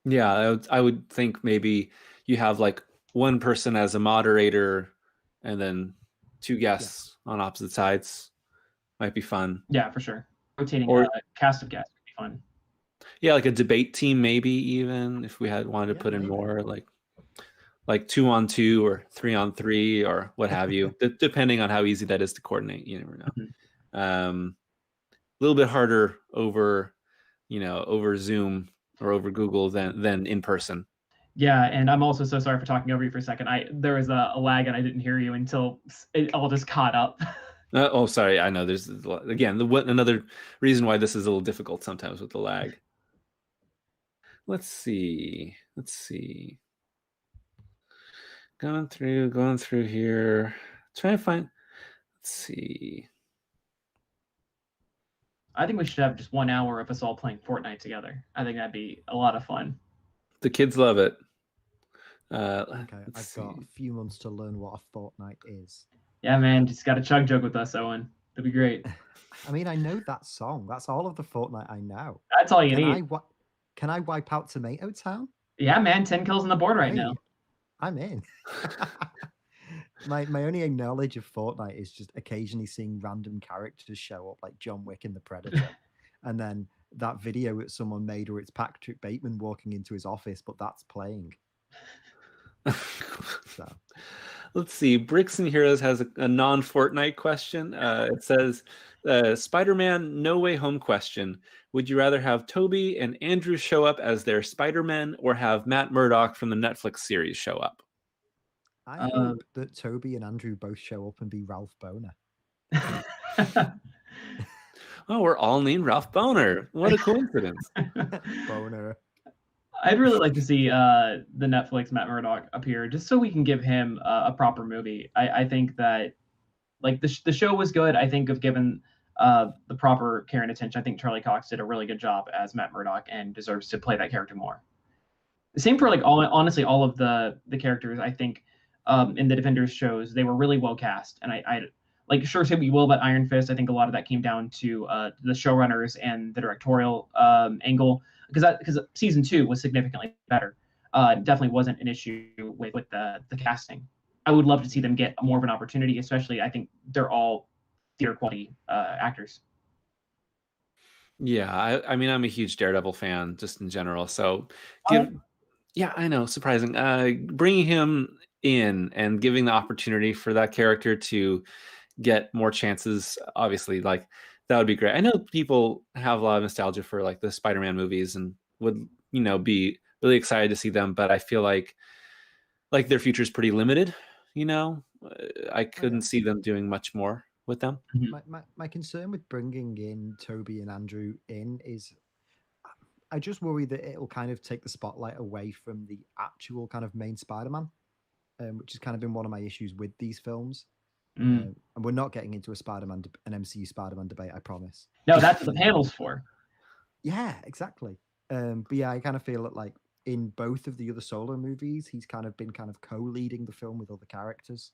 Yeah, I would think maybe you have like one person as a moderator, and then two guests on opposite sides. Might be fun. Yeah, for sure. Rotating Or cast of guests would be fun. yeah, like a debate team, maybe even if we had wanted to Yeah, put in maybe. more, like 2-on-2 or 3-on-3 or what have you, depending on how easy that is to coordinate. You never know. A little bit harder over Zoom or over Google than in person. Yeah, and I'm also so sorry for talking over you for a second. There was a lag and I didn't hear you until it all just caught up. Oh, sorry. I know there's again another reason why this is a little difficult sometimes with the lag. Let's see. Going through here. Trying to find. Let's see. I think we should have just 1 hour of us all playing Fortnite together. I think that'd be a lot of fun. The kids love it. Okay, I've got a few months to learn what a fortnight is. Yeah, man, just got to chug jug with us, Owen. That'd be great. I mean, I know that song. That's all of the Fortnite I know. That's all you need. Can I wipe out Tomato Town? Yeah, man, 10 kills on the board right now. I'm in. My only knowledge of Fortnite is just occasionally seeing random characters show up, like John Wick in The Predator, and then that video that someone made where it's Patrick Bateman walking into his office, but that's playing. So. Let's see. Bricks and Heroes has a non-Fortnite question. It says, Spider-Man No Way Home question. Would you rather have Toby and Andrew show up as their Spider-Man or have Matt Murdock from the Netflix series show up? I hope that Toby and Andrew both show up and be Ralph Boner. Oh, we're all named Ralph Boner. What a coincidence. Boner. I'd really like to see the Netflix Matt Murdock appear, just so we can give him a proper movie. I think that, like, the show was good. I think of given the proper care and attention. I think Charlie Cox did a really good job as Matt Murdock and deserves to play that character more. Same for honestly all of the characters. I think in the Defenders shows they were really well cast, and I like, sure, say what you will about Iron Fist. I think a lot of that came down to the showrunners and the directorial angle, because season 2 was significantly better. Definitely wasn't an issue with the casting. I would love to see them get more of an opportunity, especially I think they're all theater quality actors. Yeah, I mean, I'm a huge Daredevil fan just in general. So yeah, I know, surprising. Bringing him in and giving the opportunity for that character to get more chances, obviously, like, that would be great. I know people have a lot of nostalgia for like the Spider-Man movies and would, be really excited to see them, but I feel like their future is pretty limited. I couldn't see them doing much more with them. My concern with bringing in Toby and Andrew in is I just worry that it'll kind of take the spotlight away from the actual kind of main Spider-Man, which has kind of been one of my issues with these films. And we're not getting into an MCU Spider-Man debate, I promise. No, that's what the panel's for. Yeah, exactly. But yeah, I kind of feel that, like, in both of the other solo movies, he's kind of been co-leading the film with other characters.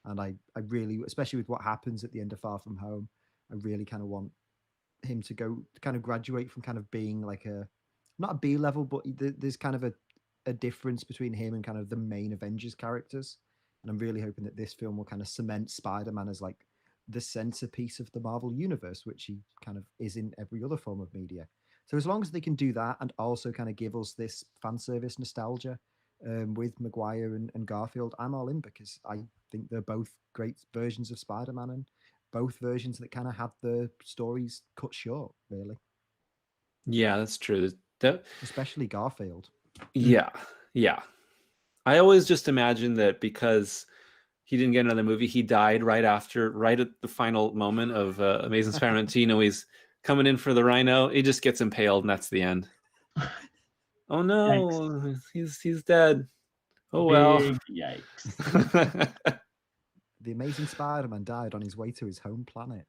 And I really, especially with what happens at the end of Far From Home, I really kind of want him to graduate from kind of being like not a B level, but there's kind of a difference between him and kind of the main Avengers characters. And I'm really hoping that this film will kind of cement Spider-Man as like the centerpiece of the Marvel universe, which he kind of is in every other form of media. So as long as they can do that and also kind of give us this fan service nostalgia with Maguire and Garfield, I'm all in, because I think they're both great versions of Spider-Man and both versions that kind of have the stories cut short, really. Yeah, that's true. Especially Garfield. Yeah. I always just imagine that because he didn't get another movie, he died right at the final moment of Amazing Spider-Man 2. He's coming in for the Rhino. He just gets impaled, and that's the end. Oh no, he's dead. Oh well. Big yikes. The Amazing Spider-Man died on his way to his home planet.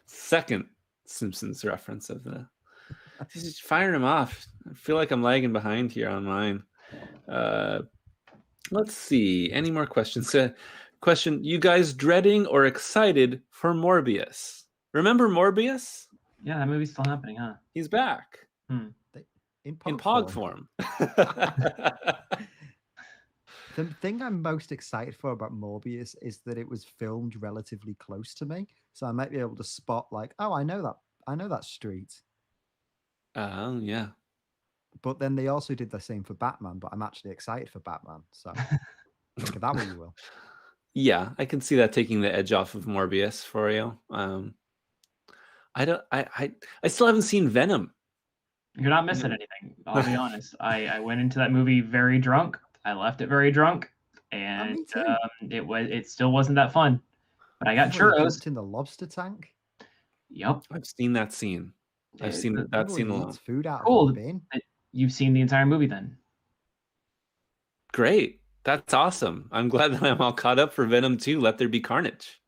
Second Simpsons reference of the. Just firing him off. I feel like I'm lagging behind here on mine. Let's see. Any more questions? Question: You guys dreading or excited for Morbius? Remember Morbius? Yeah, that movie's still happening, huh? He's back In in Pog Pog form. form. The thing I'm most excited for about Morbius is that it was filmed relatively close to me, so I might be able to spot like, oh, I know that street. Oh yeah. But then they also did the same for Batman, but I'm actually excited for Batman. So think of that what you will. Yeah, I can see that taking the edge off of Morbius for you. I still haven't seen Venom. You're not missing anything. I'll be honest. I went into that movie very drunk. I left it very drunk, and me too. it still wasn't that fun. But I got Remember he churros. jumped in the lobster tank. Yep. I've seen that scene. I've seen that Remember scene when he alone. eats food out Cool. of a bin. You've seen the entire movie then. Great. That's awesome. I'm glad that I'm all caught up for Venom 2, Let There Be Carnage.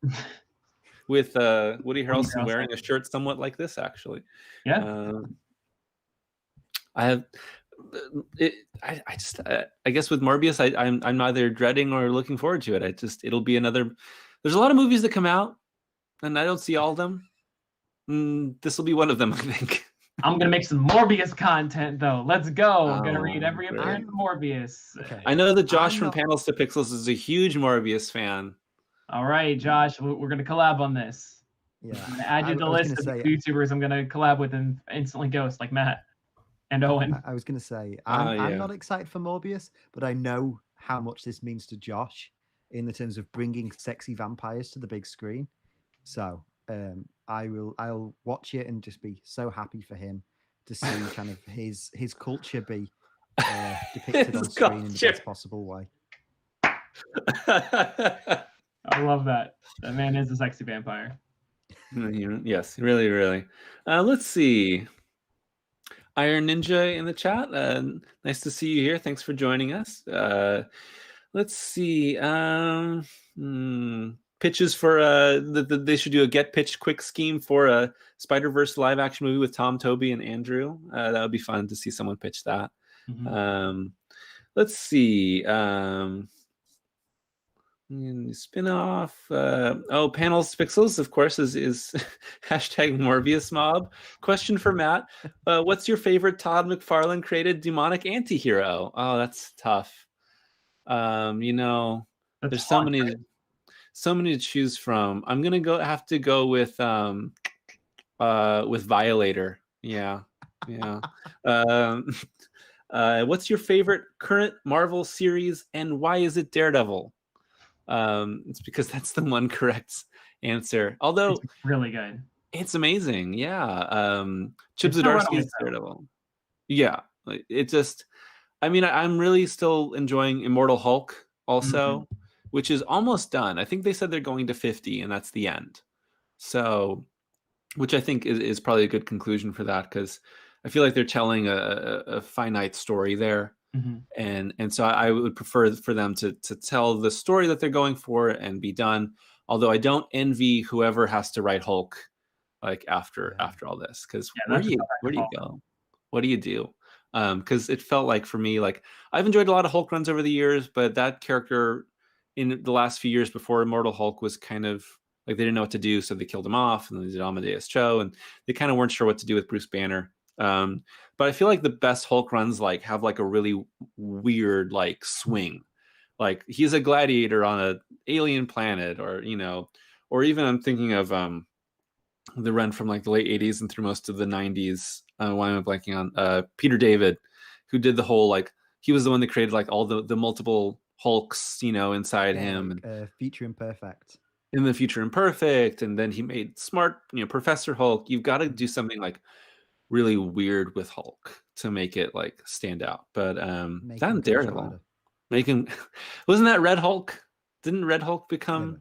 With Woody Harrelson wearing a shirt somewhat like this, actually. Yeah. I have it. I guess with Morbius, I'm neither dreading or looking forward to it. It'll be another. There's a lot of movies that come out, and I don't see all of them. This will be one of them, I think. I'm gonna make some Morbius content though. Let's go. I'm gonna read every great. appearance of Morbius. Okay. I know that Josh from Panels to Pixels is a huge Morbius fan. All right, Josh, we're gonna collab on this. Yeah. I'm gonna add you to the list of YouTubers I'm gonna collab with and instantly ghost, like Matt and Owen. I was gonna say I'm not excited for Morbius, but I know how much this means to Josh in the terms of bringing sexy vampires to the big screen. So I'll watch it and just be so happy for him to see kind of his culture be depicted on screen in the best possible way. I love that. That man is a sexy vampire. Yes, really, really. Let's see. Iron Ninja in the chat. Nice to see you here. Thanks for joining us. Let's see. Pitches for they should do a get pitched quick scheme for a Spider-Verse live action movie with Tom, Toby, and Andrew. That would be fun to see someone pitch that. Mm-hmm. Let's see. Spin-off. Panels Pixels, of course, is hashtag Morbius Mob. Question for Matt. What's your favorite Todd McFarlane created demonic anti-hero? Oh, that's tough. There's so many to choose from. I'm gonna have to go with Violator. Yeah. What's your favorite current Marvel series and why is it Daredevil? It's because that's the one correct answer. Although it's really good. It's amazing. Yeah. Chip Zdarsky's Daredevil. Yeah. It just, I'm really still enjoying Immortal Hulk also, which is almost done. I think they said they're going to 50 and that's the end. So, which I think is probably a good conclusion for that because I feel like they're telling a finite story there. And so I would prefer for them to tell the story that they're going for and be done. Although I don't envy whoever has to write Hulk like after all this, because where do you go? What do you do? Because it felt like for me, like I've enjoyed a lot of Hulk runs over the years, but that character in the last few years before Immortal Hulk was kind of like they didn't know what to do, so they killed him off, and then they did Amadeus Cho, and they kind of weren't sure what to do with Bruce Banner. But I feel like the best Hulk runs like have like a really weird like swing, like he's a gladiator on an alien planet, or or even I'm thinking of the run from like the late 80s and through most of the 90s. Why am I blanking on Peter David, who did the whole like he was the one that created like all the multiple Hulks inside him, and Future Imperfect. In the Future Imperfect, and then he made Smart Professor Hulk. You've got to do something like really weird with Hulk to make it like stand out. But that Daredevil wasn't that Red Hulk? Didn't Red Hulk become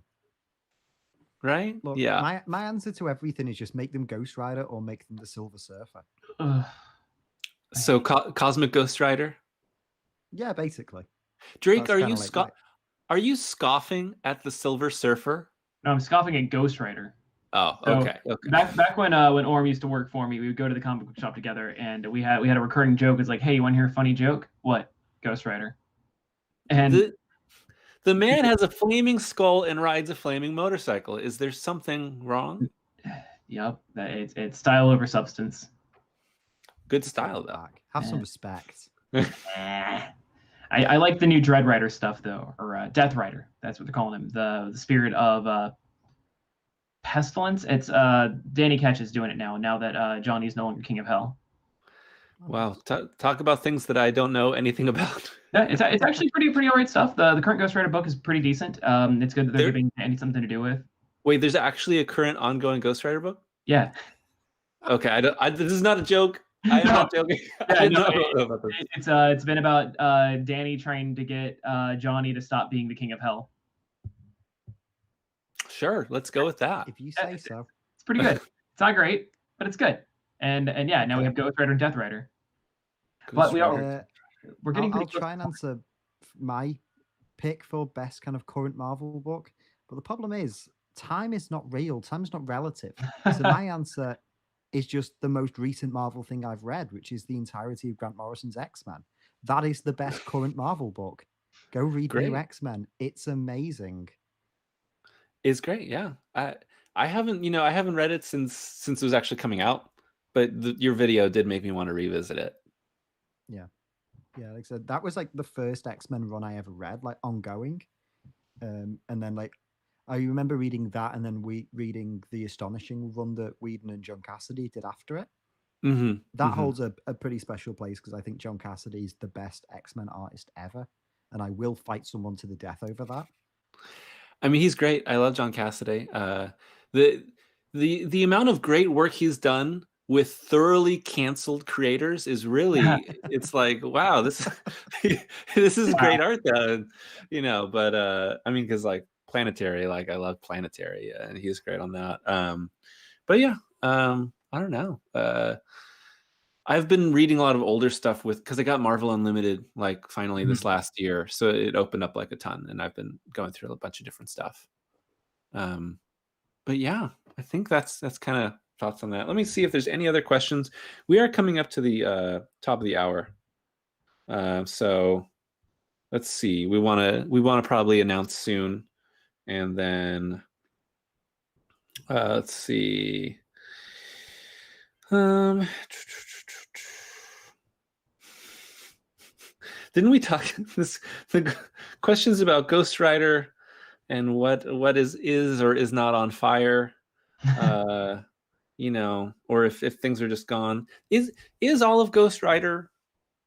right? Look, yeah. My answer to everything is just make them Ghost Rider or make them the Silver Surfer. So Cosmic Ghost Rider. Yeah, basically. Drake, are you scoffing at the Silver Surfer? No, I'm scoffing at Ghost Rider. Oh, okay. Back when Orm used to work for me, we would go to the comic book shop together, and we had a recurring joke. It's like, hey, you want to hear a funny joke? What? Ghost Rider. And The man has a flaming skull and rides a flaming motorcycle. Is there something wrong? Yep, it's style over substance. Good style, though. Have some respect. I like the new Dread Rider stuff though, or Death Rider. That's what they're calling him. The spirit of pestilence. It's Danny Ketch is doing it now that Johnny's no longer King of Hell. Wow, talk about things that I don't know anything about. Yeah, it's actually pretty alright stuff. The current Ghost Rider book is pretty decent. It's good that they're giving Danny something to do with. Wait, there's actually a current ongoing Ghost Rider book? Yeah. Okay, this is not a joke. I am not joking. Yeah, it's been about Danny trying to get Johnny to stop being the King of Hell. Sure, let's go with that. If you say so. It's pretty good. It's not great, but it's good. And yeah, now we have Ghost Rider and Death Rider. But we're getting. I'll try and answer my pick for best kind of current Marvel book, but the problem is time is not real. Time is not relative. So my answer is just the most recent Marvel thing I've read, which is the entirety of Grant Morrison's X-Men. That is the best current Marvel book. Go read new X-Men. It's amazing. It's great, yeah. I haven't read it since it was actually coming out, but your video did make me want to revisit it. Yeah, like I said, that was like the first X-Men run I ever read, like ongoing, and then like I remember reading that, and then reading the astonishing run that Whedon and John Cassaday did after it. That holds a pretty special place because I think John Cassaday is the best X-Men artist ever, and I will fight someone to the death over that. I mean, he's great. I love John Cassaday. The amount of great work he's done with thoroughly canceled creators is really it's like, wow, this is great art though, but I mean, because like Planetary, like I love Planetary, and he's great on that. But yeah, I don't know. I've been reading a lot of older stuff because I got Marvel Unlimited like finally this last year, so it opened up like a ton, and I've been going through a bunch of different stuff. But yeah, I think that's kind of thoughts on that. Let me see if there's any other questions. We are coming up to the top of the hour, so let's see. We want to probably announce soon, and then let's see. Didn't we talk the questions about Ghost Rider and what is or is not on fire, or if things are just gone. Is all of Ghost Rider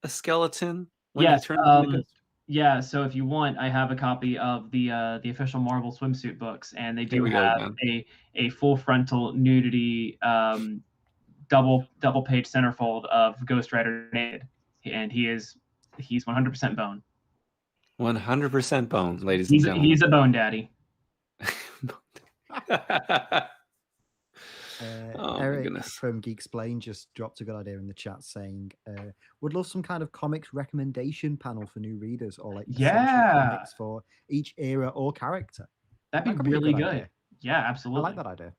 a skeleton when he turns into Ghost? Yeah, so if you want, I have a copy of the official Marvel swimsuit books, and they do have a full frontal nudity double page centerfold of Ghost Rider naked, and he's 100% bone. 100% bone, ladies and gentlemen. He's a bone daddy. Eric from Geeksplain just dropped a good idea in the chat saying, would love some kind of comics recommendation panel for new readers, or like comics for each era or character. That'd be really good. Idea. Yeah, absolutely. I like that idea.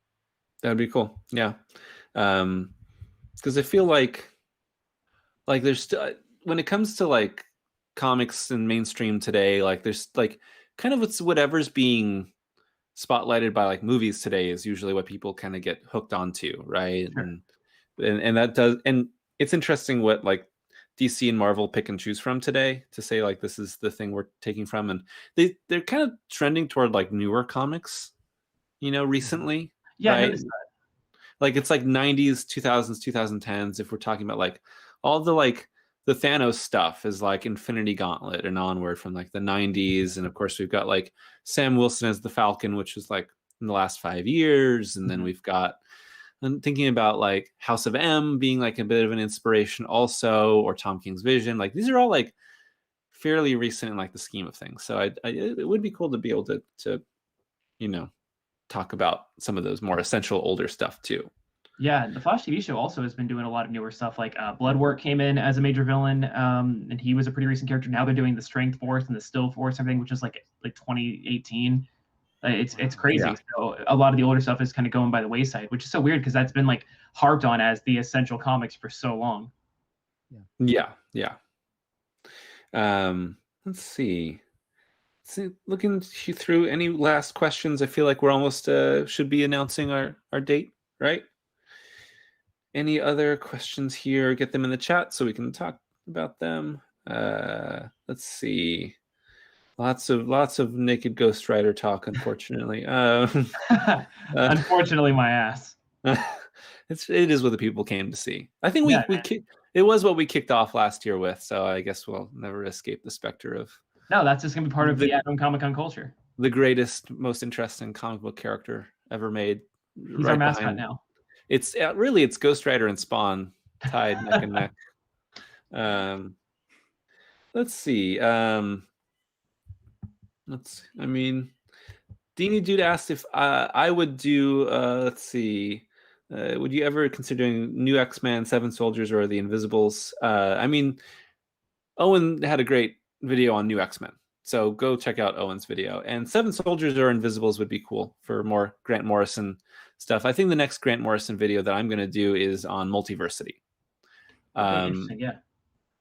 That'd be cool. Yeah. Because I feel like there's still, when it comes to like comics and mainstream today, like there's like kind of whatever's being spotlighted by like movies today is usually what people kind of get hooked onto, right? Sure. And that does, and it's interesting what like DC and Marvel pick and choose from today to say like this is the thing we're taking from, and they're kind of trending toward like newer comics, recently. Yeah, right? Like it's like 90s, 2000s, 2010s. If we're talking about like all the like the Thanos stuff is like Infinity Gauntlet and onward from like the 90s, and of course we've got like Sam Wilson as the Falcon, which was like in the last 5 years, and then we've got, I'm thinking about like House of M being like a bit of an inspiration also, or Tom King's Vision. Like these are all like fairly recent in like the scheme of things. So it would be cool to be able to talk about some of those more essential older stuff too. Yeah, the Flash TV show also has been doing a lot of newer stuff. Like Bloodwork came in as a major villain, and he was a pretty recent character. Now they're doing the Strength Force and the Still Force, everything, which is like 2018. It's crazy. Yeah. So a lot of the older stuff is kind of going by the wayside, which is so weird because that's been like harped on as the essential comics for so long. Yeah. Let's see. looking through any last questions, I feel like we're almost should be announcing our date, right? Any other questions here? Get them in the chat so we can talk about them. Let's see. Lots of naked Ghost Rider talk, unfortunately. Unfortunately, my ass. It is what the people came to see. I think it was what we kicked off last year with, so I guess we'll never escape the specter of. No, that's just gonna be part of the at-home Comic-Con culture. The greatest, most interesting comic book character ever made. He's our mascot now. It's Ghost Rider and Spawn tied neck and neck. Let's see. Deanie Dude asked if I would do. Let's see. Would you ever consider doing New X-Men, Seven Soldiers, or the Invisibles? Owen had a great video on New X-Men, so go check out Owen's video. And Seven Soldiers or Invisibles would be cool for more Grant Morrison stuff. I think the next Grant Morrison video that I'm going to do is on Multiversity. Interesting, yeah.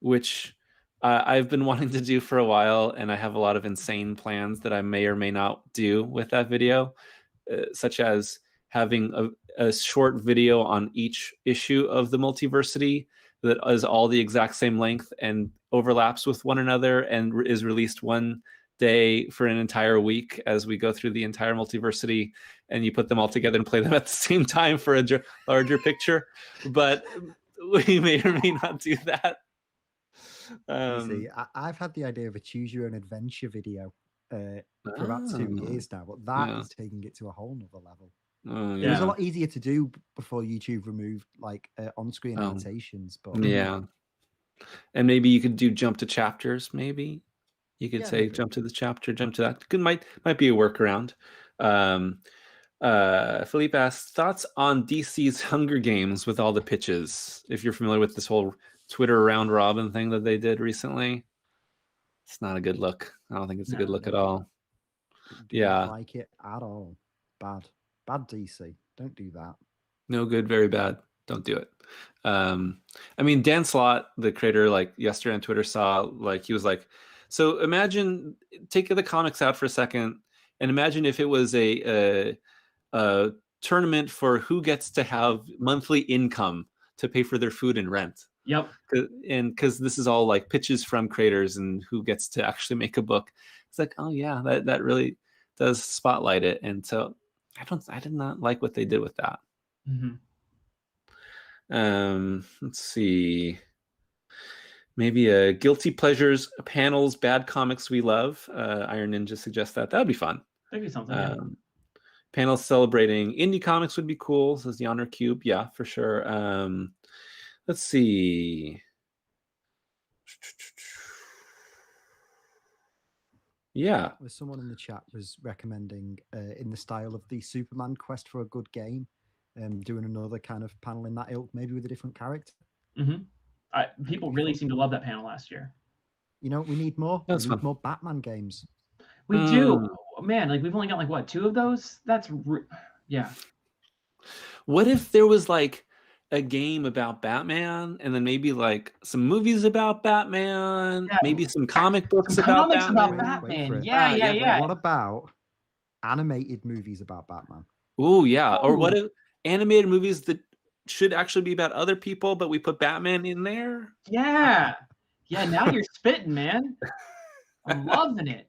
Which I've been wanting to do for a while, and I have a lot of insane plans that I may or may not do with that video, such as having a short video on each issue of the Multiversity that is all the exact same length and overlaps with one another and is released one day for an entire week as we go through the entire Multiversity, and you put them all together and play them at the same time for a larger picture. But we may or may not do that. See, I've had the idea of a choose your own adventure video for about 2 years now, but that is taking it to a whole nother level. It was a lot easier to do before YouTube removed like on-screen annotations. But and maybe you could do jump to chapters. Maybe you could say jump to the chapter, jump to that. Might be a workaround. Philippe asked thoughts on DC's Hunger Games with all the pitches. If you're familiar with this whole Twitter round robin thing that they did recently, it's not a good look. I don't think it's a good look at all. Don't like it at all. Bad DC. Don't do that. No good, very bad. Don't do it. Dan Slott, the creator, like yesterday on Twitter he was like, so imagine, take the comics out for a second and imagine if it was a tournament for who gets to have monthly income to pay for their food and rent. Yep. And because this is all like pitches from creators and who gets to actually make a book. It's like, oh yeah, that really does spotlight it. And so I did not like what they did with that. Mm-hmm. Let's see. Maybe a guilty pleasures panels, bad comics we love. Iron Ninja suggests that would be fun. That'd be something. Panels celebrating indie comics would be cool, says the Honor Cube. Yeah, for sure. Let's see. Yeah. Someone in the chat was recommending, in the style of the Superman Quest for a Good Game, doing another kind of panel in that ilk, maybe with a different character. Mm-hmm. People really seem to love that panel last year. You know, we need more. We need more Batman games. We do. Man, like we've only got like what, 2 of those? That's yeah. What if there was like a game about Batman and then maybe like some movies about Batman, maybe some comic books about Batman. Yeah. What about animated movies about Batman? Oh yeah. Or what if animated movies that should actually be about other people, but we put Batman in there? Yeah. Now you're spitting, man. I'm loving it.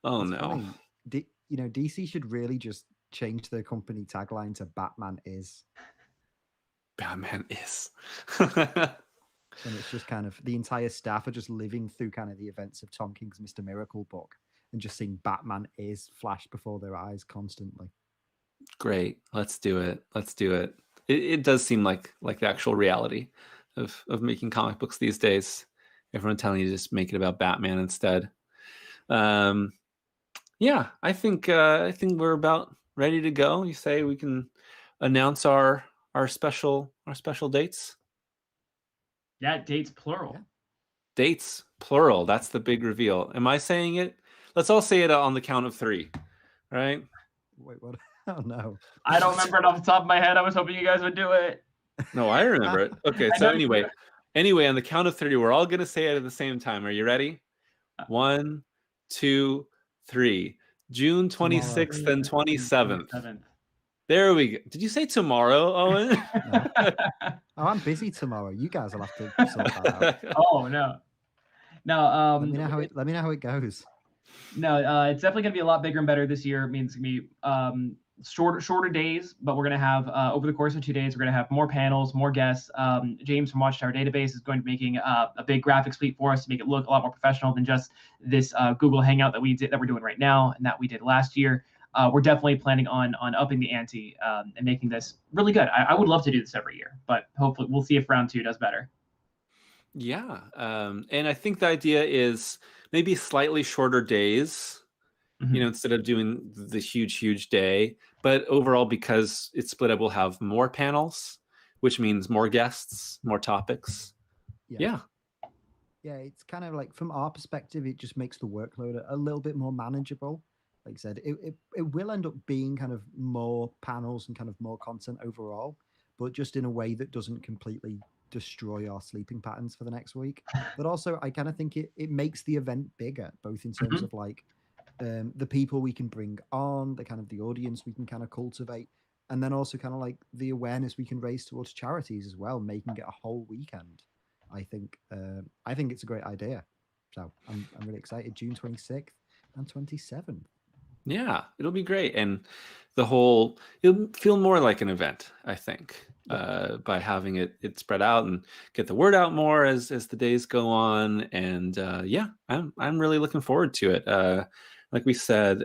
Oh no. DC should really just change their company tagline to Batman is. Batman is. And it's just kind of the entire staff are just living through kind of the events of Tom King's Mr. Miracle book and just seeing Batman is flash before their eyes constantly. Great. Let's do it. It does seem like the actual reality of making comic books these days. Everyone telling you to just make it about Batman instead. Yeah, I think we're about ready to go. You say we can announce our special dates? Yeah, dates plural. Yeah. Dates plural. That's the big reveal. Am I saying it? Let's all say it on the count of 3. Right? Wait, what? Oh no. I don't remember it off the top of my head. I was hoping you guys would do it. No, I remember it. Okay, so anyway, Anyway, on the count of 3, we're all going to say it at the same time. Are you ready? 1, 2, 3. June 26th and 27th. There we go. Did you say tomorrow, Owen? No. Oh, I'm busy tomorrow. You guys will have to sort that out. Oh no. No, let me know how it goes. No, it's definitely going to be a lot bigger and better this year. It means it's going to be shorter days, but we're going to have over the course of 2 days, we're going to have more panels, more guests. James from Watchtower Database is going to be making a big graphics suite for us to make it look a lot more professional than just this Google Hangout that we're doing right now and that we did last year. We're definitely planning on upping the ante and making this really good. I would love to do this every year, but hopefully we'll see if round 2 does better. Yeah, and I think the idea is maybe slightly shorter days, instead of doing the huge day. But overall, because it's split up, we'll have more panels, which means more guests, more topics. Yeah. Yeah, it's kind of like, from our perspective, it just makes the workload a little bit more manageable. Like I said, it will end up being kind of more panels and kind of more content overall, but just in a way that doesn't completely destroy our sleeping patterns for the next week. But also, I kind of think it makes the event bigger, both in terms of like the people we can bring on, the audience we can kind of cultivate, and then also kind of like the awareness we can raise towards charities as well, making it a whole weekend. I think it's a great idea. So I'm really excited. June 26th and 27th. Yeah, it'll be great, and it'll feel more like an event, I think, by having it spread out and get the word out more as the days go on. And yeah, I'm really looking forward to it. Like we said,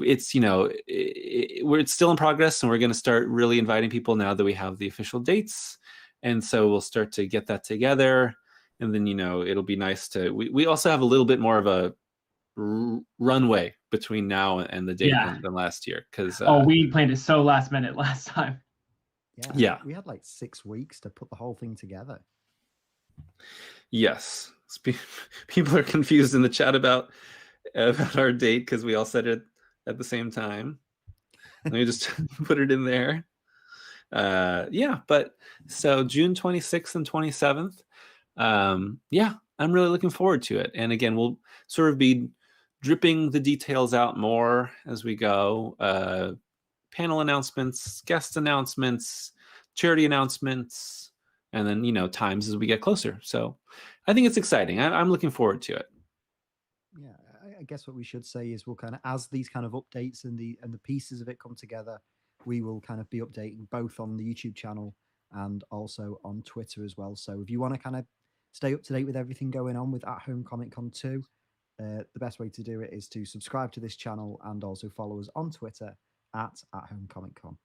it's it's still in progress, and we're going to start really inviting people now that we have the official dates, and so we'll start to get that together, and then it'll be nice to. We also have a little bit more of a runway between now and the date than last year, because we planned it so last minute last time. Yeah, we had like 6 weeks to put the whole thing together. Yes, people are confused in the chat about our date because we all said it at the same time. Let me just put it in there. Yeah, but so June 26th and 27th. Yeah, I'm really looking forward to it. And again, we'll sort of be dripping the details out more as we go. Panel announcements, guest announcements, charity announcements, and then times as we get closer. So I think it's exciting. I'm looking forward to it. Yeah, I guess what we should say is we'll kind of, as these kind of updates and the pieces of it come together, we will kind of be updating both on the YouTube channel and also on Twitter as well. So if you want to kind of stay up to date with everything going on with At Home Comic Con 2, the best way to do it is to subscribe to this channel and also follow us on Twitter at Home Comic Con.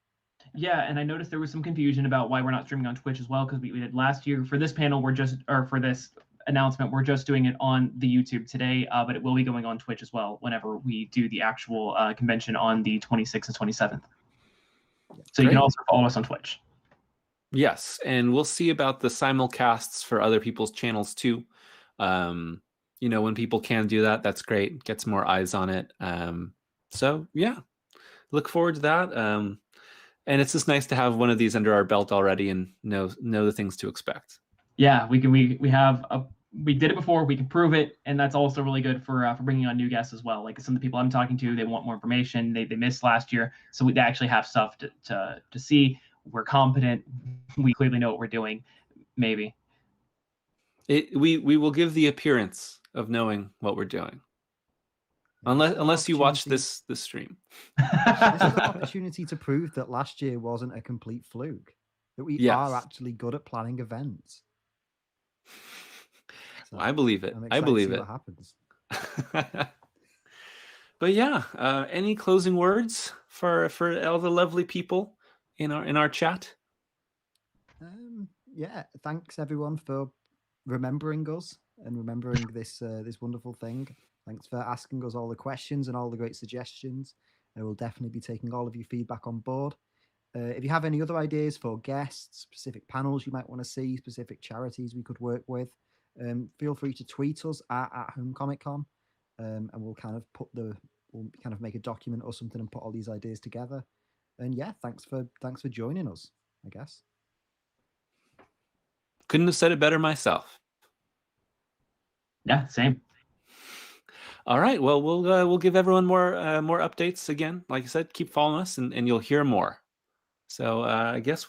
Yeah, and I noticed there was some confusion about why we're not streaming on Twitch as well, because we did last year for this panel. For this announcement, we're just doing it on the YouTube today, but it will be going on Twitch as well whenever we do the actual convention on the 26th and 27th. So you can also follow us on Twitch. Yes, and we'll see about the simulcasts for other people's channels too. When people can do that, that's great. Gets more eyes on it. So yeah, look forward to that. And it's just nice to have one of these under our belt already and know the things to expect. Yeah, we did it before. We can prove it, and that's also really good for bringing on new guests as well. Like some of the people I'm talking to, they want more information. They missed last year, so we actually have stuff to see. We're competent. We clearly know what we're doing. Maybe we will give the appearance of knowing what we're doing, unless you watch this stream. This is an opportunity to prove that last year wasn't a complete fluke. That we are actually good at planning events. So I believe it. I believe it. What happens. But yeah, any closing words for all the lovely people in our chat? Yeah, thanks everyone for remembering us and remembering this wonderful thing. Thanks for asking us all the questions and all the great suggestions. I will definitely be taking all of your feedback on board. If you have any other ideas for guests, specific panels you might want to see, specific charities we could work with, feel free to tweet us at Home Comic Con, and we'll kind of make a document or something and put all these ideas together. And yeah, thanks for joining us, I guess. Couldn't have said it better myself. Yeah, same. All right. Well, we'll give everyone more updates again. Like I said, keep following us, and you'll hear more. So I guess